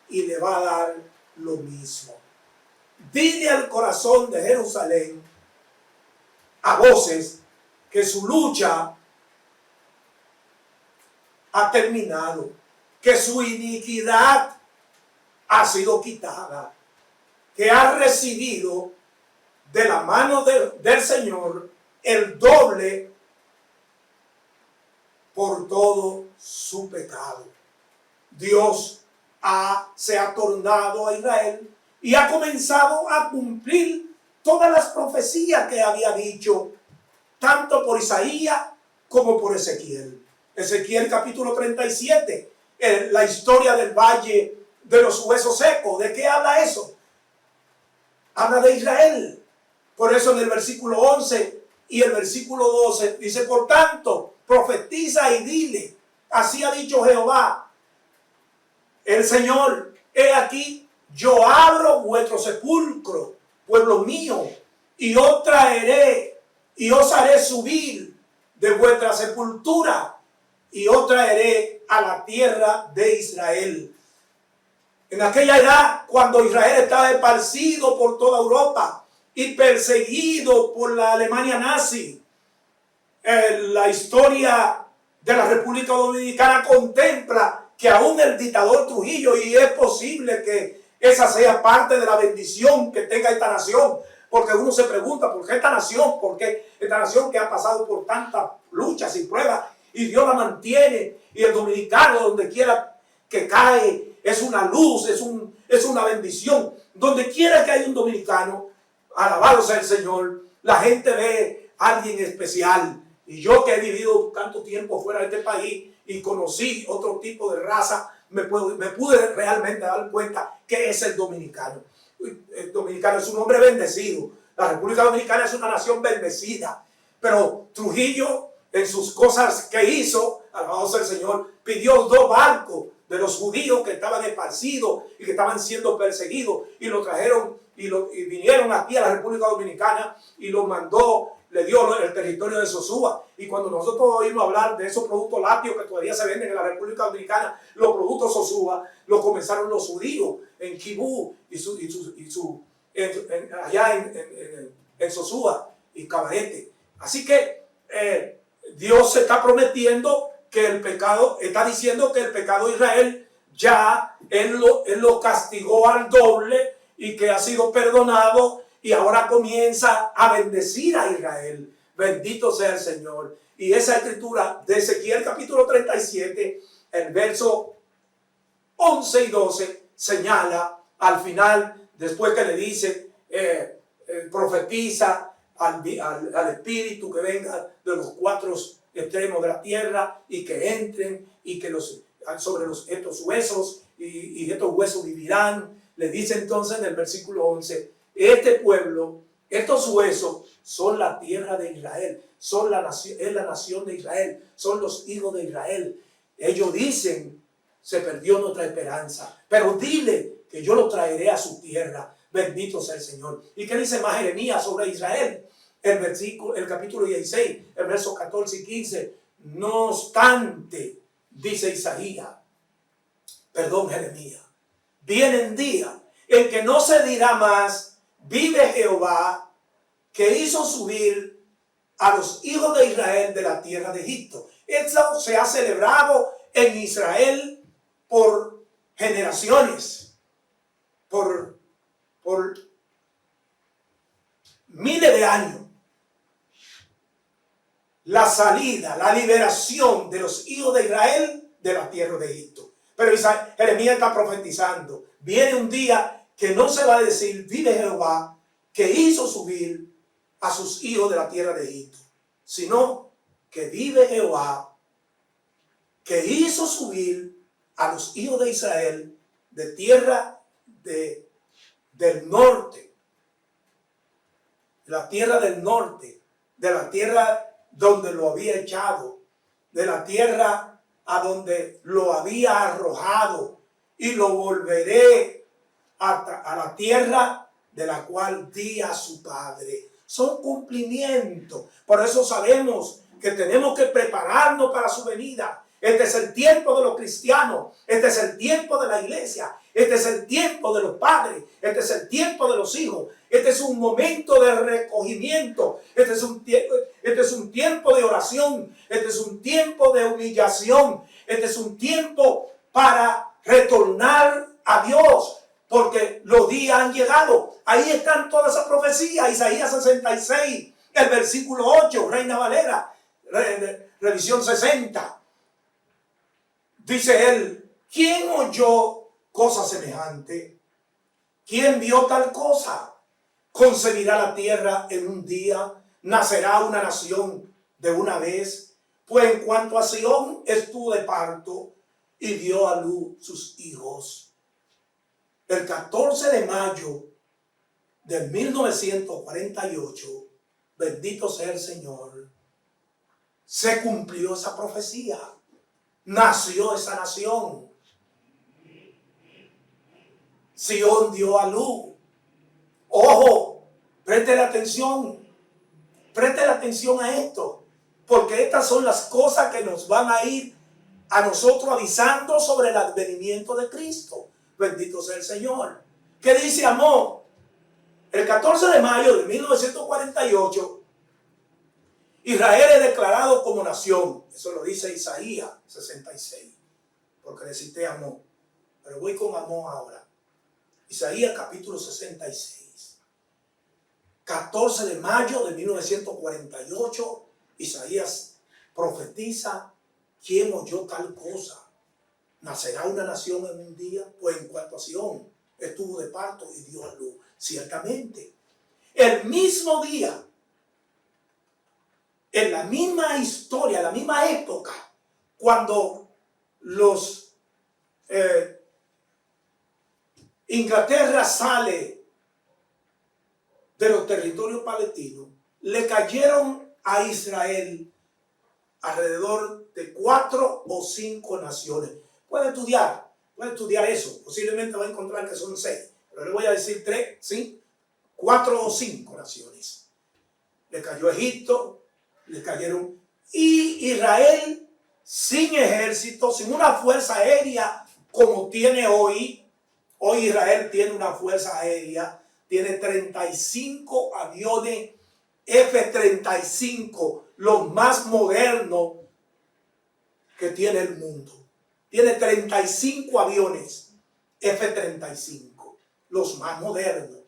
S1: y le va a dar lo mismo. Dile al corazón de Jerusalén a voces que su lucha ha terminado, que su iniquidad ha sido quitada, que ha recibido de la mano del Señor el doble por todo su pecado. Dios se ha tornado a Israel y ha comenzado a cumplir todas las profecías que había dicho, tanto por Isaías como por Ezequiel. Ezequiel capítulo 37, la historia del valle de los huesos secos. ¿De qué habla eso? Habla de Israel. Por eso en el versículo 11 y el versículo 12 dice: por tanto, profetiza y dile, así ha dicho Jehová, el Señor, he aquí, yo abro vuestro sepulcro, pueblo mío, y os traeré, y os haré subir de vuestra sepultura, y os traeré a la tierra de Israel. En aquella edad, cuando Israel estaba esparcido por toda Europa y perseguido por la Alemania nazi, la historia de la República Dominicana contempla que aún el dictador Trujillo, y es posible que esa sea parte de la bendición que tenga esta nación, porque uno se pregunta, ¿por qué esta nación? ¿Por qué esta nación que ha pasado por tantas luchas y pruebas y Dios la mantiene? Y el dominicano, donde quiera que cae, es una luz, es una bendición. Donde quiera que haya un dominicano, alabado sea el Señor, la gente ve a alguien especial. Y yo, que he vivido tanto tiempo fuera de este país y conocí otro tipo de raza, me pude realmente dar cuenta que es el dominicano. El dominicano es un hombre bendecido. La República Dominicana es una nación bendecida. Pero Trujillo, en sus cosas que hizo, alabado sea el Señor, pidió 2 barcos de los judíos que estaban esparcidos y que estaban siendo perseguidos, y lo trajeron y vinieron aquí a la República Dominicana, y los mandó, le dio el territorio de Sosúa. Y cuando nosotros oímos hablar de esos productos lácteos que todavía se venden en la República Dominicana, los productos Sosúa, los comenzaron los judíos en Kibú allá en Sosúa y Cabarete. Así que Dios se está prometiendo que el pecado, está diciendo que el pecado de Israel ya él lo castigó al doble y que ha sido perdonado y ahora comienza a bendecir a Israel. Bendito sea el Señor. Y esa escritura de Ezequiel capítulo 37, el verso 11 y 12 señala al final, después que le dice, profetiza al espíritu que venga de los cuatro extremos de la tierra y que entren y que sobre estos huesos y estos huesos vivirán. Le dice entonces en el versículo 11, este pueblo, estos huesos son la tierra de Israel, son la nación, es la nación de Israel, son los hijos de Israel. Ellos dicen, se perdió nuestra esperanza, pero dile que yo lo traeré a su tierra. Bendito sea el Señor. ¿Y qué dice más Jeremías sobre Israel? El capítulo 16, el verso 14 y 15. No obstante, dice Jeremías, vienen días en que no se dirá más, vive Jehová, que hizo subir a los hijos de Israel de la tierra de Egipto. Esto se ha celebrado en Israel por generaciones, por miles de años. La salida, la liberación de los hijos de Israel de la tierra de Egipto. Pero Jeremías está profetizando. Viene un día que no se va a decir, vive Jehová, que hizo subir a sus hijos de la tierra de Egipto, sino que vive Jehová, que hizo subir a los hijos de Israel de tierra del norte, de la tierra del norte, de la tierra donde lo había echado, de la tierra a donde lo había arrojado, y lo volveré a la tierra de la cual di a su padre. Son cumplimientos. Por eso sabemos que tenemos que prepararnos para su venida. Este es el tiempo de los cristianos. Este es el tiempo de la iglesia. Este es el tiempo de los padres. Este es el tiempo de los hijos. Este es un momento de recogimiento. Este es un tiempo de oración. Este es un tiempo de humillación. Este es un tiempo para retornar a Dios, porque los días han llegado. Ahí están todas esas profecías. Isaías 66, el versículo 8, Reina Valera, revisión 60. Dice él, ¿quién oyó cosa semejante? ¿Quién vio tal cosa? ¿Concebirá la tierra en un día? ¿Nacerá una nación de una vez? Pues en cuanto a Sión, estuvo de parto y dio a luz sus hijos. El 14 de mayo de 1948, bendito sea el Señor, se cumplió esa profecía. Nació esa nación. Sión dio a luz. Ojo, preste atención a esto, porque estas son las cosas que nos van a ir a nosotros avisando sobre el advenimiento de Cristo. Bendito sea el Señor. ¿Qué dice Amós? El 14 de mayo de 1948, Israel es declarado como nación. Eso lo dice Isaías 66, porque le cité a Amós. Pero voy con Amós ahora. Isaías capítulo 66. 14 de mayo de 1948, Isaías profetiza, ¿quién oyó tal cosa? ¿Nacerá una nación en un día? Pues en cuanto a Sión, estuvo de parto y dio a luz. Ciertamente, el mismo día, en la misma historia, la misma época, cuando Inglaterra sale de los territorios palestinos, le cayeron a Israel alrededor de 4 o 5 naciones. Puede estudiar eso. Posiblemente va a encontrar que son 6. Pero le voy a decir 3, ¿sí? 4 o 5 naciones. Le cayó Egipto, le cayeron. Y Israel, sin ejército, sin una fuerza aérea como tiene hoy. Hoy Israel tiene una fuerza aérea. Tiene 35 aviones F-35, los más modernos que tiene el mundo. Tiene 35 aviones F-35, los más modernos.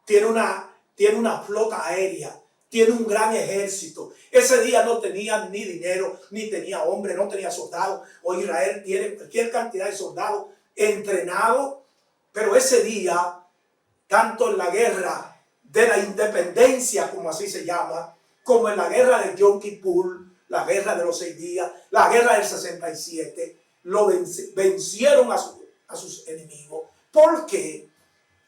S1: Tiene una flota aérea, tiene un gran ejército. Ese día no tenía ni dinero, ni tenía hombres, no tenía soldados. Hoy Israel tiene cualquier cantidad de soldados entrenados, pero ese día, tanto en la guerra de la independencia, como así se llama, como en la guerra de Yom Kippur, la guerra de los 6 días, la guerra del 67, vencieron a sus enemigos. ¿Por qué?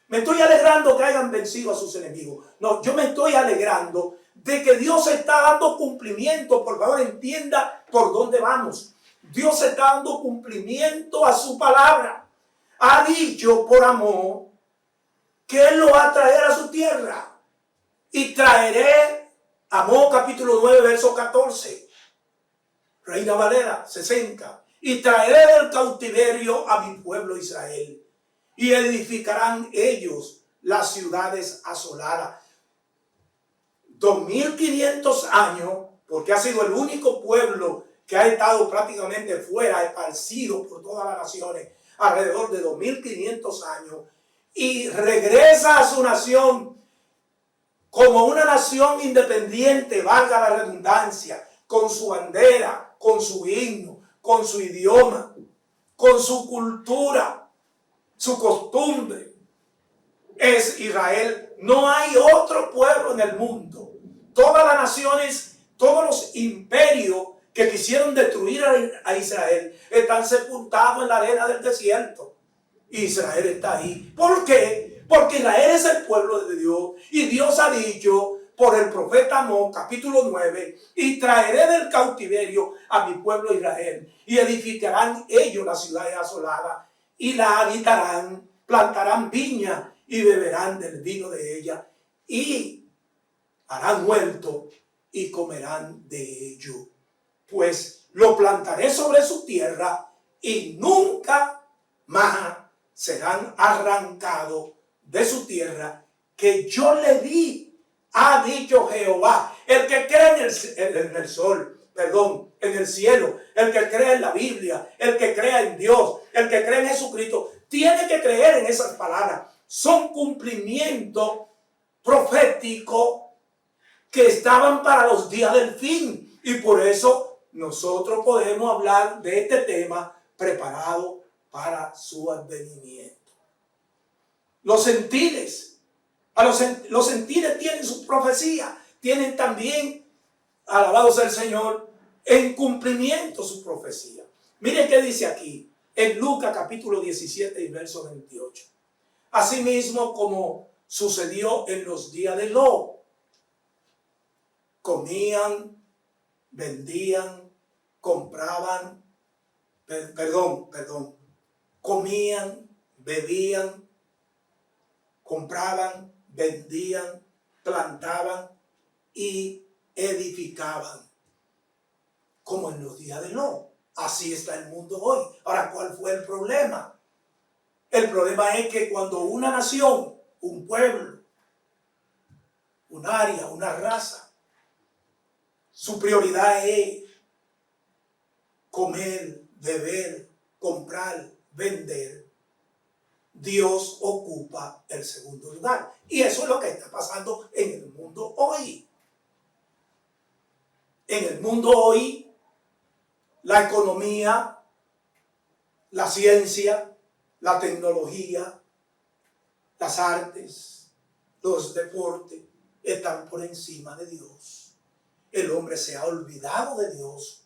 S1: Me estoy alegrando que hayan vencido a sus enemigos. No, yo me estoy alegrando de que Dios está dando cumplimiento. Por favor, entienda por dónde vamos. Dios está dando cumplimiento a su palabra. Ha dicho por amor que Él lo va a traer a su tierra. Y traeré, Amós capítulo 9, verso 14. Reina Valera 60. Y traeré del cautiverio a mi pueblo Israel. Y edificarán ellos las ciudades asoladas. 2500 años, porque ha sido el único pueblo que ha estado prácticamente fuera, esparcido por todas las naciones, alrededor de 2500 años, y regresa a su nación como una nación independiente, valga la redundancia, con su bandera, con su himno, con su idioma, con su cultura, su costumbre. Es Israel. No hay otro pueblo en el mundo. Todas las naciones, todos los imperios que quisieron destruir a Israel están sepultados en la arena del desierto. Israel está ahí. ¿Por qué? Porque Israel es el pueblo de Dios. Y Dios ha dicho por el profeta Amós, capítulo 9, y traeré del cautiverio a mi pueblo Israel, y edificarán ellos las ciudades asoladas, y la habitarán, plantarán viña, y beberán del vino de ella, y harán huerto, y comerán de ello. Pues lo plantaré sobre su tierra, y nunca más serán arrancados de su tierra, que yo le di, ha dicho Jehová. El que cree en el sol, perdón, en el cielo, el que cree en la Biblia, el que crea en Dios, el que cree en Jesucristo, tiene que creer en esas palabras. Son cumplimientos proféticos que estaban para los días del fin. Y por eso nosotros podemos hablar de este tema preparado para su advenimiento. Los gentiles, los gentiles tienen su profecía, tienen también, alabado sea el Señor, en cumplimiento su profecía. Miren qué dice aquí, en Lucas capítulo 17 y verso 28. Asimismo, como sucedió en los días de Lot, comían, vendían, compraban, comían, bebían, compraban, vendían, plantaban y edificaban, como en los días de Lot. Así está el mundo hoy. Ahora, ¿cuál fue el problema? El problema es que cuando una nación, un pueblo, un área, una raza, su prioridad es comer, beber, comprar, vender, Dios ocupa el segundo lugar. Y eso es lo que está pasando en el mundo hoy. En el mundo hoy, la economía, la ciencia, la tecnología, las artes, los deportes están por encima de Dios. El hombre se ha olvidado de Dios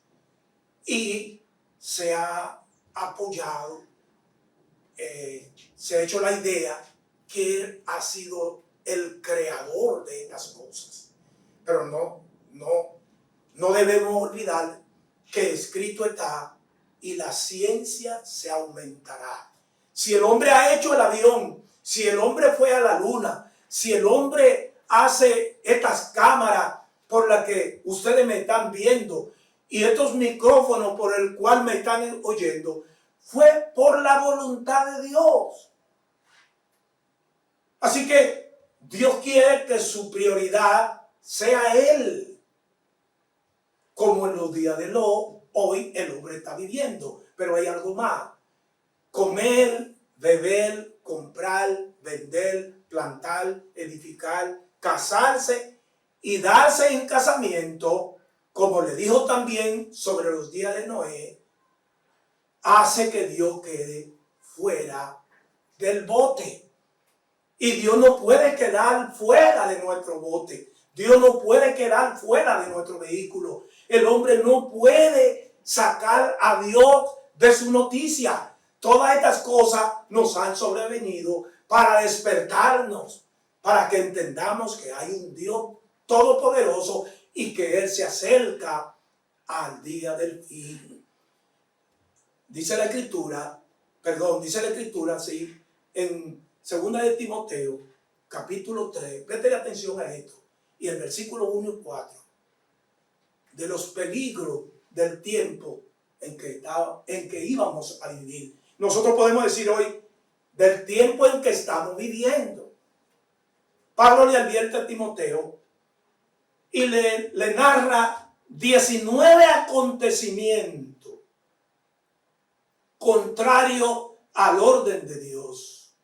S1: y se ha apoyado, se ha hecho la idea que Él ha sido el creador de estas cosas. Pero no debemos olvidar que escrito está, y la ciencia se aumentará. Si el hombre ha hecho el avión, si el hombre fue a la luna, si el hombre hace estas cámaras por las que ustedes me están viendo y estos micrófonos por el cual me están oyendo, fue por la voluntad de Dios. Así que Dios quiere que su prioridad sea Él. Como en los días de Lot, hoy el hombre está viviendo. Pero hay algo más. Comer, beber, comprar, vender, plantar, edificar, casarse y darse en casamiento, como le dijo también sobre los días de Noé, hace que Dios quede fuera del bote. Y Dios no puede quedar fuera de nuestro bote. Dios no puede quedar fuera de nuestro vehículo. El hombre no puede sacar a Dios de su noticia. Todas estas cosas nos han sobrevenido para despertarnos, para que entendamos que hay un Dios todopoderoso y que Él se acerca al día del fin. Dice la Escritura, sí, en 2 de Timoteo, capítulo 3, préstele atención a esto, y el versículo 1 y 4, de los peligros del tiempo en que íbamos a vivir. Nosotros podemos decir hoy, del tiempo en que estamos viviendo. Pablo le advierte a Timoteo y le narra 19 acontecimientos contrarios al orden de Dios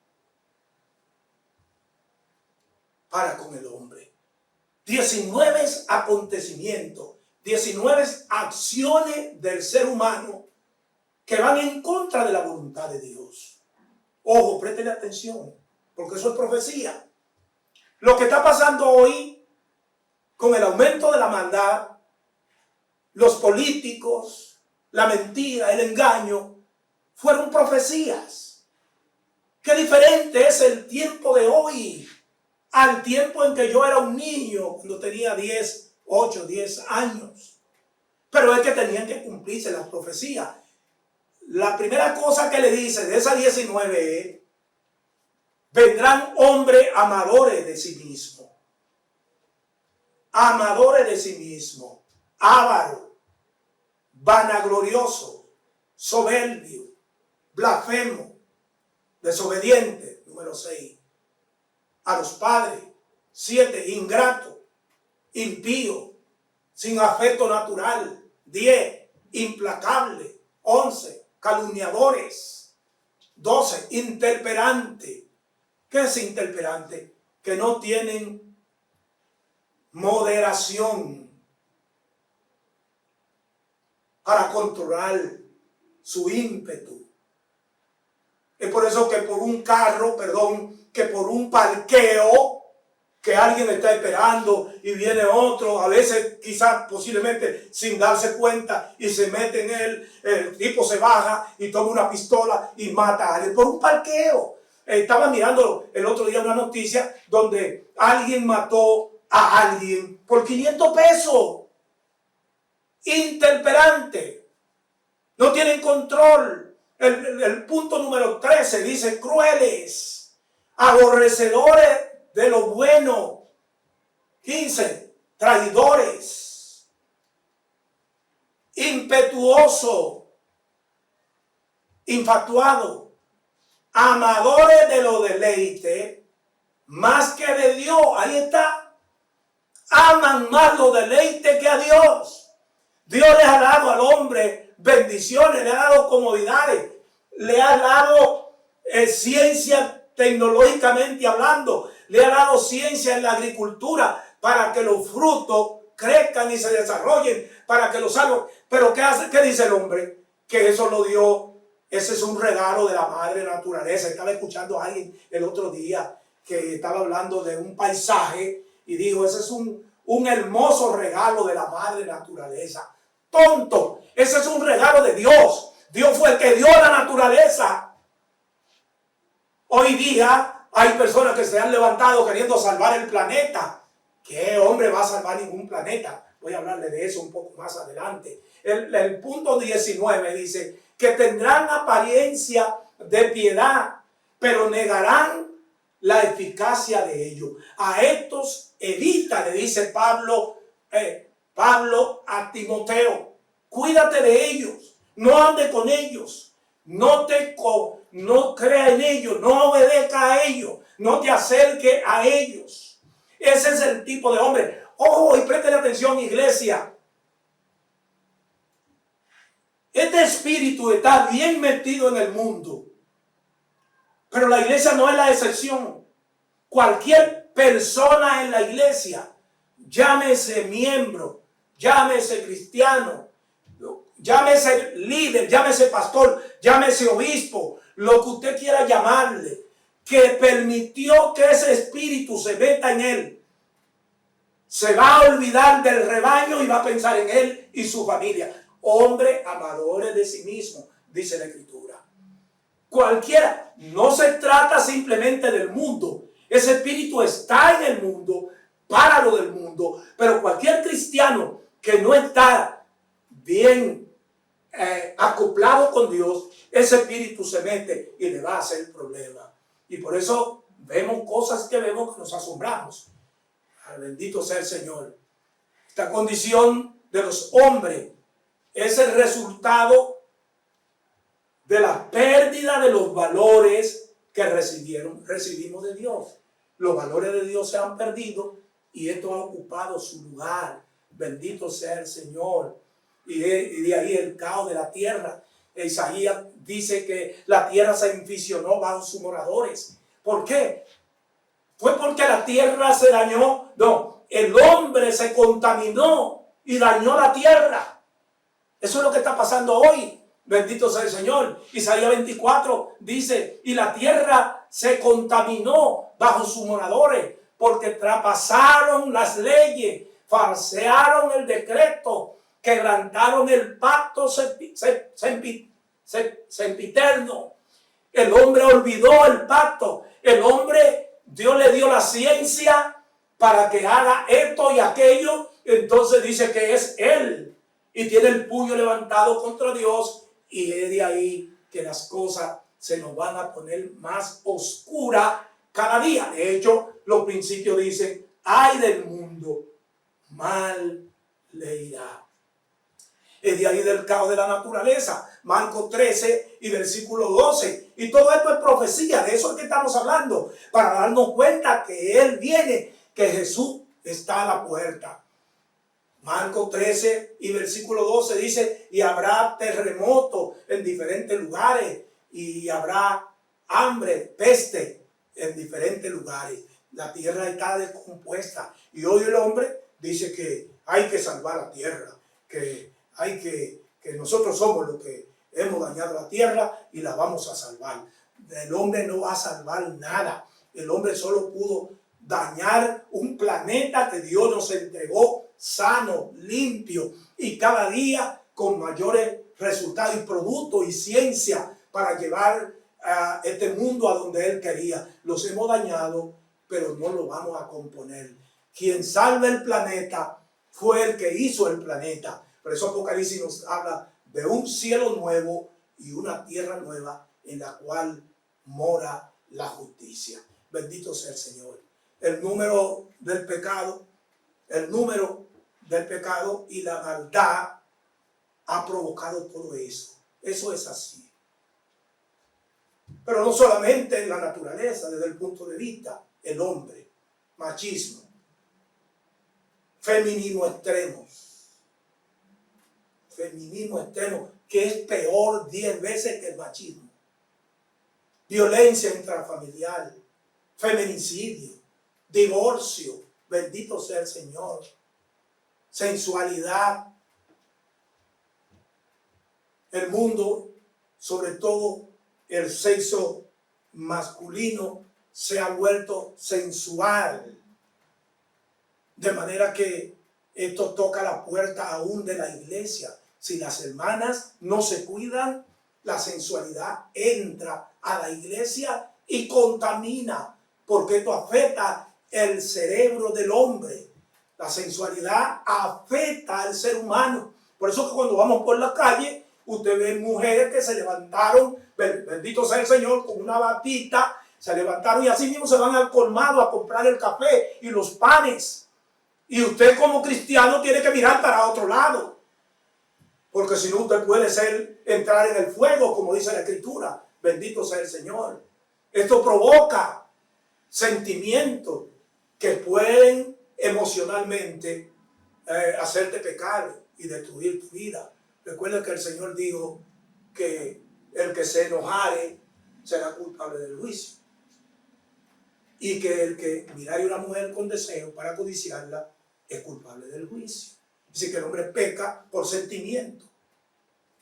S1: para con el hombre. 19 acontecimientos, 19 acciones del ser humano que van en contra de la voluntad de Dios. Ojo, préstele atención, porque eso es profecía. Lo que está pasando hoy con el aumento de la maldad, los políticos, la mentira, el engaño, fueron profecías. Qué diferente es el tiempo de hoy al tiempo en que yo era un niño, cuando tenía 8, 10 años. Pero es que tenían que cumplirse las profecías. La primera cosa que le dice de esas 19 es: vendrán hombres amadores de sí mismos. Amadores de sí mismos, ávaros, vanagloriosos, soberbios, blasfemos, desobedientes. Número 6. A los padres. 7. Ingrato, impío, sin afecto natural. 10. Implacable. 11. Calumniadores. 12. Intemperante. ¿Qué es intemperante? Que no tienen moderación para controlar su ímpetu. Es por eso que por un que por un parqueo que alguien está esperando y viene otro, a veces quizás posiblemente sin darse cuenta, y se mete en él, el tipo se baja y toma una pistola y mata a alguien por un parqueo. Estaba mirando el otro día una noticia donde alguien mató a alguien por 500 pesos. Intemperante. No tienen control. El punto número 13 dice: crueles, aborrecedores de lo bueno. 15. Traidores, impetuoso, infatuado, amadores de los deleites más que de Dios. Ahí está. Aman más los deleites que a Dios. Dios les ha dado al hombre bendiciones, le ha dado comodidades, le ha dado ciencia tecnológicamente hablando, le ha dado ciencia en la agricultura para que los frutos crezcan y se desarrollen, para que los árboles. Pero ¿qué hace? ¿Qué dice el hombre? Que eso lo dio. Ese es un regalo de la madre naturaleza. Estaba escuchando a alguien el otro día que estaba hablando de un paisaje y dijo: ese es un hermoso regalo de la madre naturaleza. Tonto, ese es un regalo de Dios. Dios fue el que dio la naturaleza. Hoy día hay personas que se han levantado queriendo salvar el planeta. ¿Qué hombre va a salvar ningún planeta? Voy a hablarle de eso un poco más adelante. El punto 19 dice que tendrán apariencia de piedad, pero negarán la eficacia de ello. A estos evita, le dice Pablo a Timoteo: cuídate de ellos, no ande con ellos, no crea en ellos, no obedezca a ellos, no te acerque a ellos. Ese es el tipo de hombre. Ojo, y préstale atención, iglesia. Este espíritu está bien metido en el mundo, pero la iglesia no es la excepción. Cualquier persona en la iglesia, llámese miembro, llámese cristiano, llámese líder, llámese pastor, llámese obispo, lo que usted quiera llamarle, que permitió que ese espíritu se meta en él, se va a olvidar del rebaño y va a pensar en él y su familia. Hombres amadores de sí mismos, dice la Escritura. Cualquiera, no se trata simplemente del mundo. Ese espíritu está en el mundo, para lo del mundo, pero cualquier cristiano que no está bien acoplado con Dios, ese espíritu se mete y le va a hacer problema. Y por eso vemos cosas que vemos que nos asombramos. Bendito sea el Señor. Esta condición de los hombres es el resultado de la pérdida de los valores que recibimos de Dios. Los valores de Dios se han perdido y esto ha ocupado su lugar. Bendito sea el Señor. Y de ahí el caos de la tierra. Isaías dice que la tierra se inficionó bajo sus moradores. ¿Por qué? ¿Fue porque la tierra se dañó? No, el hombre se contaminó y dañó la tierra. Eso es lo que está pasando hoy. Bendito sea el Señor. Isaías 24 dice, y la tierra se contaminó bajo sus moradores, porque traspasaron las leyes, falsearon el decreto, quebrantaron el pacto sempiterno. El hombre olvidó el pacto. El hombre, Dios le dio la ciencia para que haga esto y aquello. Entonces dice que es él y tiene el puño levantado contra Dios, y es de ahí que las cosas se nos van a poner más oscuras cada día. De hecho, los principios dicen, ay del mundo, mal le irá. Es de ahí del caos de la naturaleza. Marcos 13 y versículo 12. Y todo esto es profecía, de eso es que estamos hablando, para darnos cuenta que Él viene, que Jesús está a la puerta. Marcos 13 y versículo 12 dice, y habrá terremoto en diferentes lugares, y habrá hambre, peste en diferentes lugares. La tierra está descompuesta. Y hoy el hombre dice que hay que salvar la tierra, que nosotros somos los que hemos dañado la tierra y la vamos a salvar. El hombre no va a salvar nada. El hombre solo pudo dañar un planeta que Dios nos entregó sano, limpio y cada día con mayores resultados y productos y ciencia para llevar a este mundo a donde Él quería. Los hemos dañado, pero no lo vamos a componer. Quien salva el planeta fue el que hizo el planeta. Por eso Apocalipsis nos habla de un cielo nuevo y una tierra nueva en la cual mora la justicia. Bendito sea el Señor. El número del pecado y la maldad ha provocado todo eso. Eso es así. Pero no solamente en la naturaleza, desde el punto de vista, el hombre, machismo, feminismo extremo, que es peor 10 veces que el machismo, violencia intrafamiliar, feminicidio, divorcio, bendito sea el Señor, sensualidad. El mundo, sobre todo el sexo masculino, se ha vuelto sensual, de manera que esto toca la puerta aún de la iglesia. Si las hermanas no se cuidan, la sensualidad entra a la iglesia y contamina, porque esto afecta el cerebro del hombre. La sensualidad afecta al ser humano. Por eso que cuando vamos por la calle, usted ve mujeres que se levantaron, bendito sea el Señor, con una batita, se levantaron y así mismo se van al colmado a comprar el café y los panes. Y usted como cristiano tiene que mirar para otro lado, porque si no usted puede entrar en el fuego, como dice la Escritura. Bendito sea el Señor. Esto provoca sentimientos que pueden emocionalmente hacerte pecar y destruir tu vida. Recuerda que el Señor dijo que el que se enojare será culpable del juicio. Y que el que mirare a una mujer con deseo para codiciarla es culpable del juicio. Así que el hombre peca por sentimiento.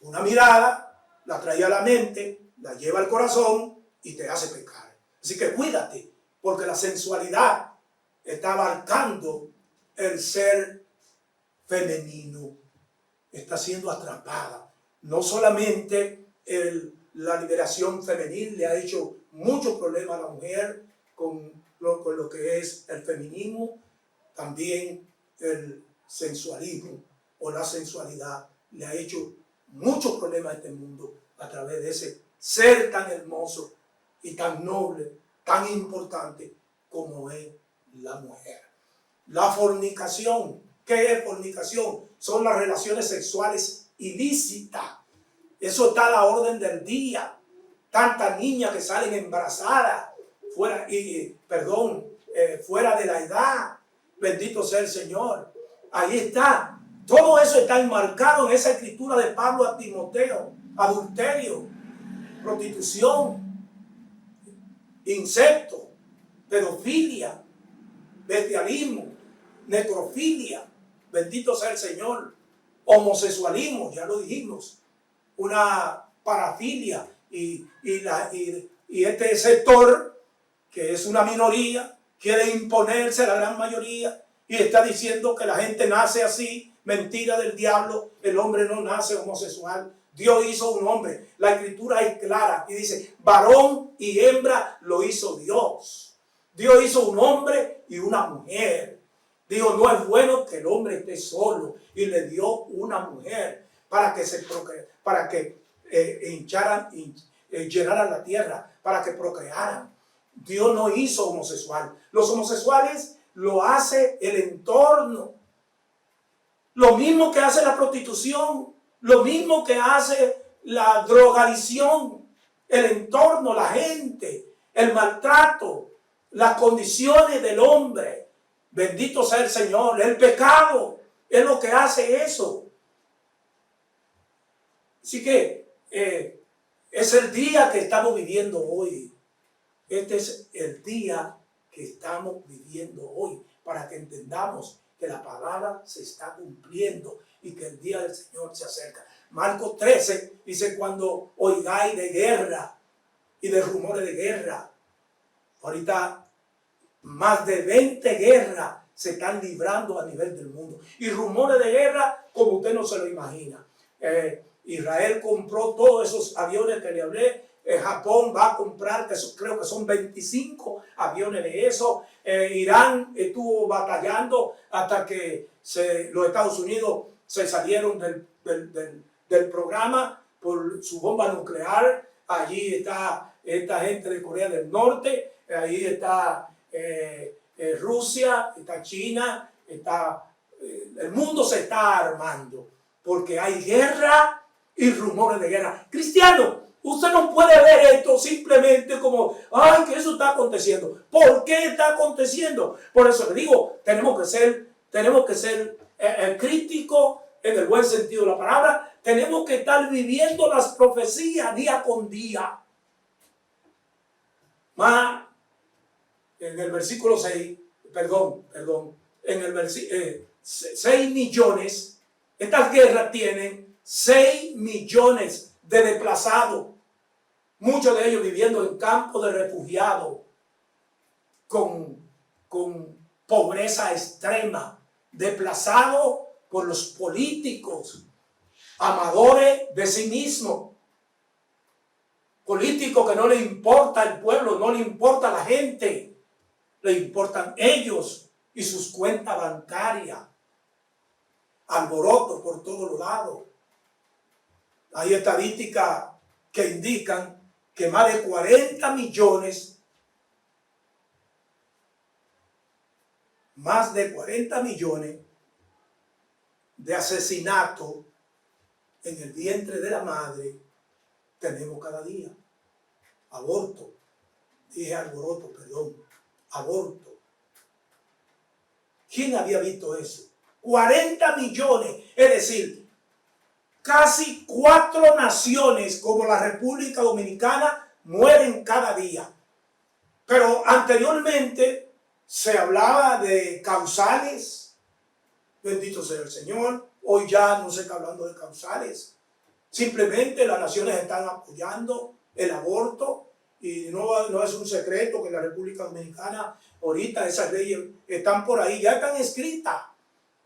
S1: Una mirada la trae a la mente, la lleva al corazón y te hace pecar. Así que cuídate, porque la sensualidad está abarcando el ser femenino. Está siendo atrapada. No solamente la liberación femenil le ha hecho mucho problema a la mujer con lo que es el feminismo, también el sensualismo o la sensualidad le ha hecho muchos problemas a este mundo a través de ese ser tan hermoso y tan noble, tan importante como es la mujer. La fornicación. ¿Qué es fornicación? Son las relaciones sexuales ilícitas. Eso está a la orden del día. Tantas niñas que salen embarazadas, fuera de la edad. Bendito sea el Señor. Ahí está. Todo eso está enmarcado en esa escritura de Pablo a Timoteo. Adulterio, prostitución, incesto, pedofilia, bestialismo, necrofilia. Bendito sea el Señor. Homosexualismo, ya lo dijimos. Una parafilia. Y este sector, que es una minoría, quiere imponerse a la gran mayoría y está diciendo que la gente nace así. Mentira del diablo. El hombre no nace homosexual. Dios hizo un hombre. La escritura es clara y dice, varón y hembra lo hizo Dios. Dios hizo un hombre y una mujer. Dijo, no es bueno que el hombre esté solo, y le dio una mujer para que llenaran la tierra, para que procrearan. Dios no hizo homosexual. Los homosexuales lo hace el entorno. Lo mismo que hace la prostitución, lo mismo que hace la drogadicción, el entorno, la gente, el maltrato, las condiciones del hombre. Bendito sea el Señor. El pecado es lo que hace eso. Así que es el día que estamos viviendo hoy. Este es el día que estamos viviendo hoy, para que entendamos que la palabra se está cumpliendo y que el día del Señor se acerca. Marcos 13 dice, cuando oigáis de guerra y de rumores de guerra. Ahorita más de 20 guerras se están librando a nivel del mundo. Y rumores de guerra como usted no se lo imagina. Israel compró todos esos aviones que le hablé. Japón va a comprar, creo que son 25 aviones de eso. Irán estuvo batallando hasta que los Estados Unidos se salieron del programa por su bomba nuclear. Allí está esta gente de Corea del Norte, ahí está Rusia, está China, el mundo se está armando porque hay guerra y rumores de guerra. Cristiano, usted no puede ver esto simplemente como, ay, que eso está aconteciendo. ¿Por qué está aconteciendo? Por eso le digo, tenemos que ser críticos en el buen sentido de la palabra. Tenemos que estar viviendo las profecías día con día. Más en el versículo 6, en el versículo 6 millones, estas guerras tienen 6 millones de desplazados, muchos de ellos viviendo en campos de refugiados, con pobreza extrema, desplazados por los políticos, amadores de sí mismos, políticos que no le importa el pueblo, no le importa la gente, le importan ellos y sus cuentas bancarias. Alboroto por todos lados. Hay estadísticas que indican que más de 40 millones de asesinatos en el vientre de la madre tenemos cada día. Aborto. Dije alboroto, aborto. ¿Quién había visto eso? 40 millones. Es decir, casi 4 naciones como la República Dominicana mueren cada día. Pero anteriormente se hablaba de causales. Bendito sea el Señor. Hoy ya no se está hablando de causales. Simplemente las naciones están apoyando el aborto. Y no es un secreto que en la República Dominicana ahorita esas leyes están por ahí, ya están escritas.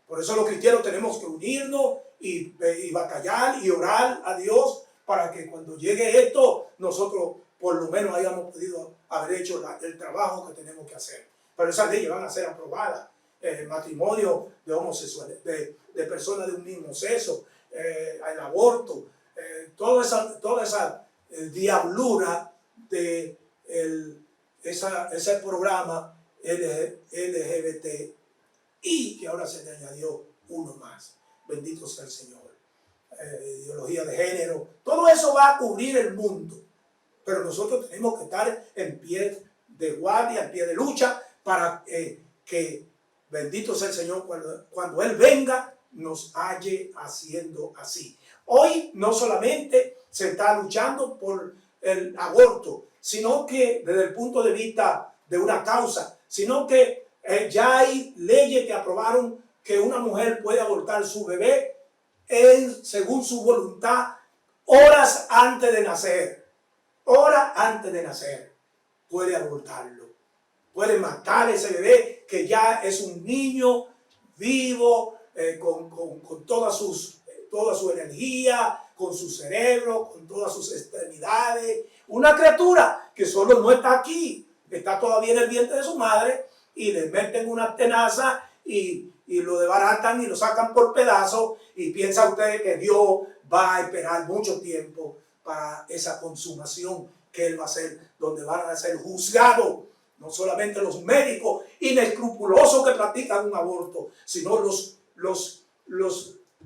S1: Por eso los cristianos tenemos que unirnos y batallar y orar a Dios para que cuando llegue esto, nosotros por lo menos hayamos podido haber hecho el trabajo que tenemos que hacer. Pero esas leyes van a ser aprobadas. Matrimonio de homosexuales, de personas de un mismo sexo, el aborto, toda esa diablura de ese programa LGBT, y que ahora se le añadió uno más. Bendito sea el Señor. Ideología de género, todo eso va a cubrir el mundo, pero nosotros tenemos que estar en pie de guardia, en pie de lucha, para que, bendito sea el Señor, cuando Él venga, nos halle haciendo así. Hoy no solamente se está luchando por el aborto, sino que desde el punto de vista de una causa, sino que ya hay leyes que aprobaron que una mujer puede abortar su bebé según su voluntad horas antes de nacer. Horas antes de nacer puede abortarlo. Puede matar a ese bebé que ya es un niño vivo, con toda su energía, con su cerebro, con todas sus extremidades. Una criatura que solo no está aquí, está todavía en el vientre de su madre, y le meten una tenaza y lo desbaratan y lo sacan por pedazos, y piensa usted que Dios va a esperar mucho tiempo para esa consumación que Él va a hacer, donde van a ser juzgados no solamente los médicos inescrupulosos que practican un aborto, sino los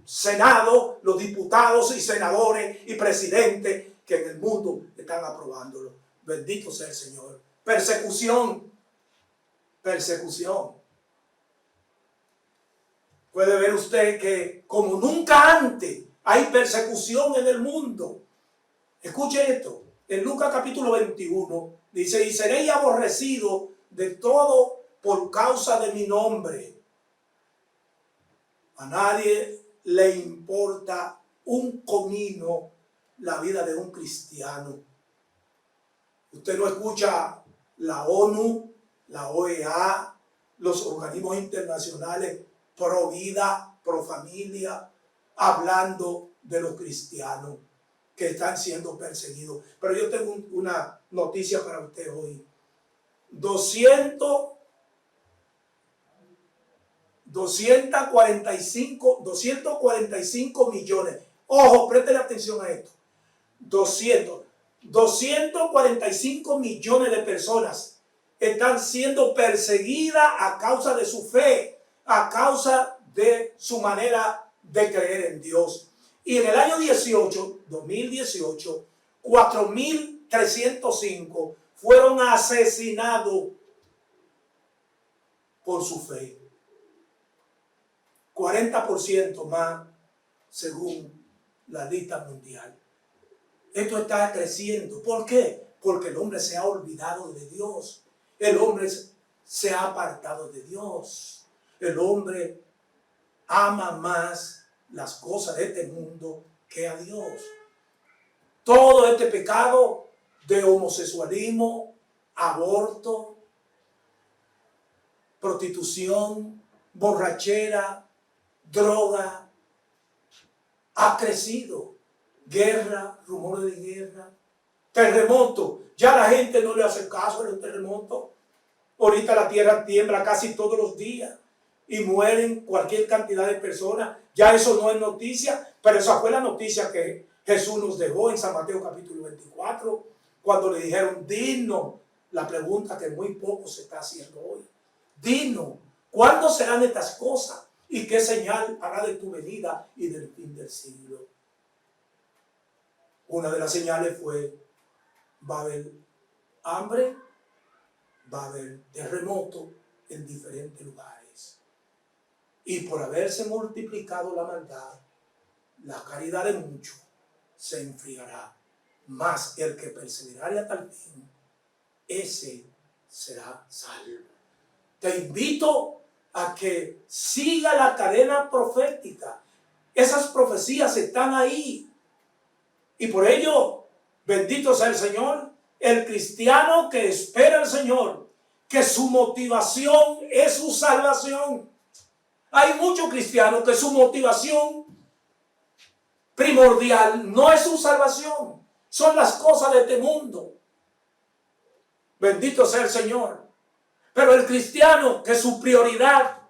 S1: senados, los diputados y senadores y presidentes que en el mundo están aprobándolo. Bendito sea el Señor. Persecución. Persecución. Puede ver usted que como nunca antes hay persecución en el mundo. Escuche esto. En Lucas capítulo 21 dice: y seréis aborrecidos de todo por causa de mi nombre. A nadie le importa un comino la vida de un cristiano. Usted no escucha la ONU, la OEA, los organismos internacionales pro vida, pro familia, hablando de los cristianos que están siendo perseguidos. Pero yo tengo una noticia para usted hoy. 245 millones. Ojo, presten atención a esto. 245 millones de personas están siendo perseguidas a causa de su fe, a causa de su manera de creer en Dios. Y en el año 2018, 4.305 fueron asesinados por su fe. 40% más según la lista mundial. Esto está creciendo. ¿Por qué? Porque el hombre se ha olvidado de Dios. El hombre se ha apartado de Dios. El hombre ama más las cosas de este mundo que a Dios. Todo este pecado de homosexualismo, aborto, prostitución, borrachera, droga, ha crecido. Guerra, rumores de guerra, terremoto. Ya la gente no le hace caso a los terremotos. Ahorita la tierra tiembla casi todos los días y mueren cualquier cantidad de personas. Ya eso no es noticia, pero esa fue la noticia que Jesús nos dejó en San Mateo capítulo 24, cuando le dijeron: dinos, la pregunta que muy poco se está haciendo hoy. Dinos, ¿cuándo serán estas cosas? ¿Y qué señal hará de tu venida y del fin del siglo? Una de las señales fue: va a haber hambre, va a haber terremoto en diferentes lugares. Y por haberse multiplicado la maldad, la caridad de muchos se enfriará, mas el que perseverare hasta el fin, ese será salvo. Te invito a que siga la cadena profética. Esas profecías están ahí. Y por ello, bendito sea el Señor, el cristiano que espera al Señor, que su motivación es su salvación. Hay muchos cristianos que su motivación primordial no es su salvación, son las cosas de este mundo. Bendito sea el Señor. Pero el cristiano que su prioridad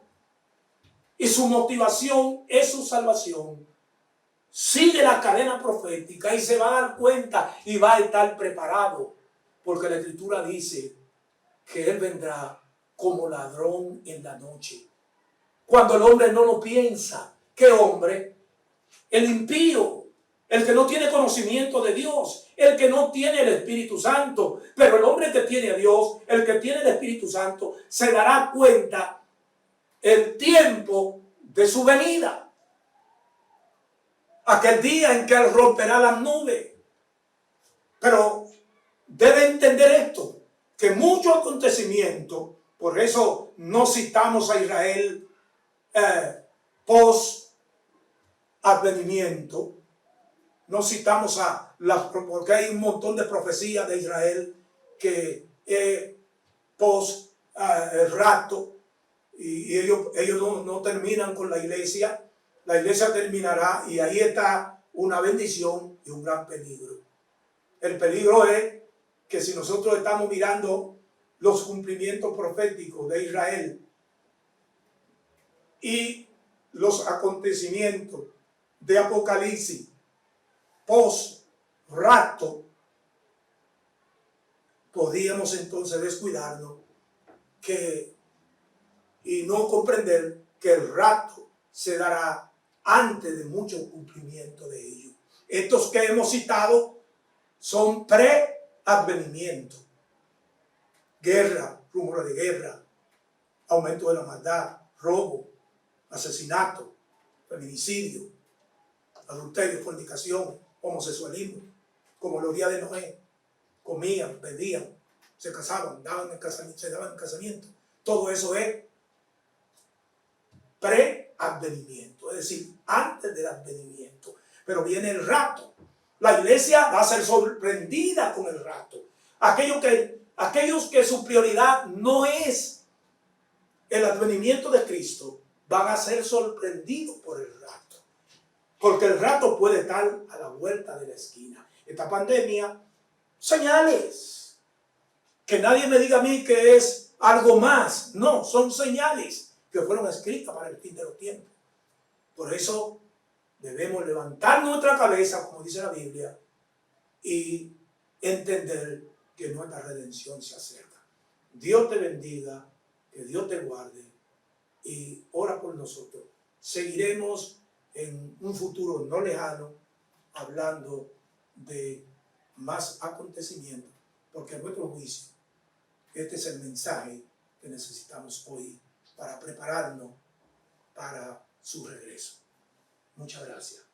S1: y su motivación es su salvación, sigue la cadena profética y se va a dar cuenta y va a estar preparado, porque la Escritura dice que Él vendrá como ladrón en la noche. Cuando el hombre no lo piensa. ¿Qué hombre? El impío, el que no tiene conocimiento de Dios, el que no tiene el Espíritu Santo. Pero el hombre que tiene a Dios, el que tiene el Espíritu Santo, se dará cuenta el tiempo de su venida. Aquel día en que Él romperá las nubes. Pero debe entender esto, que muchos acontecimientos, por eso no citamos a Israel post advenimiento, no citamos porque hay un montón de profecías de Israel que post el rapto, y ellos no terminan con la iglesia terminará, y ahí está una bendición y un gran peligro. El peligro es que si nosotros estamos mirando los cumplimientos proféticos de Israel y los acontecimientos de Apocalipsis post rapto, podíamos entonces descuidarnos y no comprender que el rapto se dará antes de mucho cumplimiento de ellos. Estos que hemos citado son pre-advenimiento. Guerra, rumores de guerra, aumento de la maldad, robo, asesinato, feminicidio, adulterio, fornicación, homosexualismo, como los días de Noé. Comían, bebían, se casaban, se daban en casamiento. Todo eso es pre-advenimiento, es decir, antes del advenimiento. Pero viene el rapto. La iglesia va a ser sorprendida con el rapto. Aquellos que su prioridad no es el advenimiento de Cristo, van a ser sorprendidos por el rapto. Porque el rapto puede estar a la vuelta de la esquina. Esta pandemia, señales. Que nadie me diga a mí que es algo más. No, son señales que fueron escritas para el fin de los tiempos. Por eso debemos levantar nuestra cabeza, como dice la Biblia, y entender que nuestra redención se acerca. Dios te bendiga, que Dios te guarde y ora por nosotros. Seguiremos en un futuro no lejano hablando de más acontecimientos, porque a nuestro juicio este es el mensaje que necesitamos hoy para prepararnos para su regreso. Muchas gracias.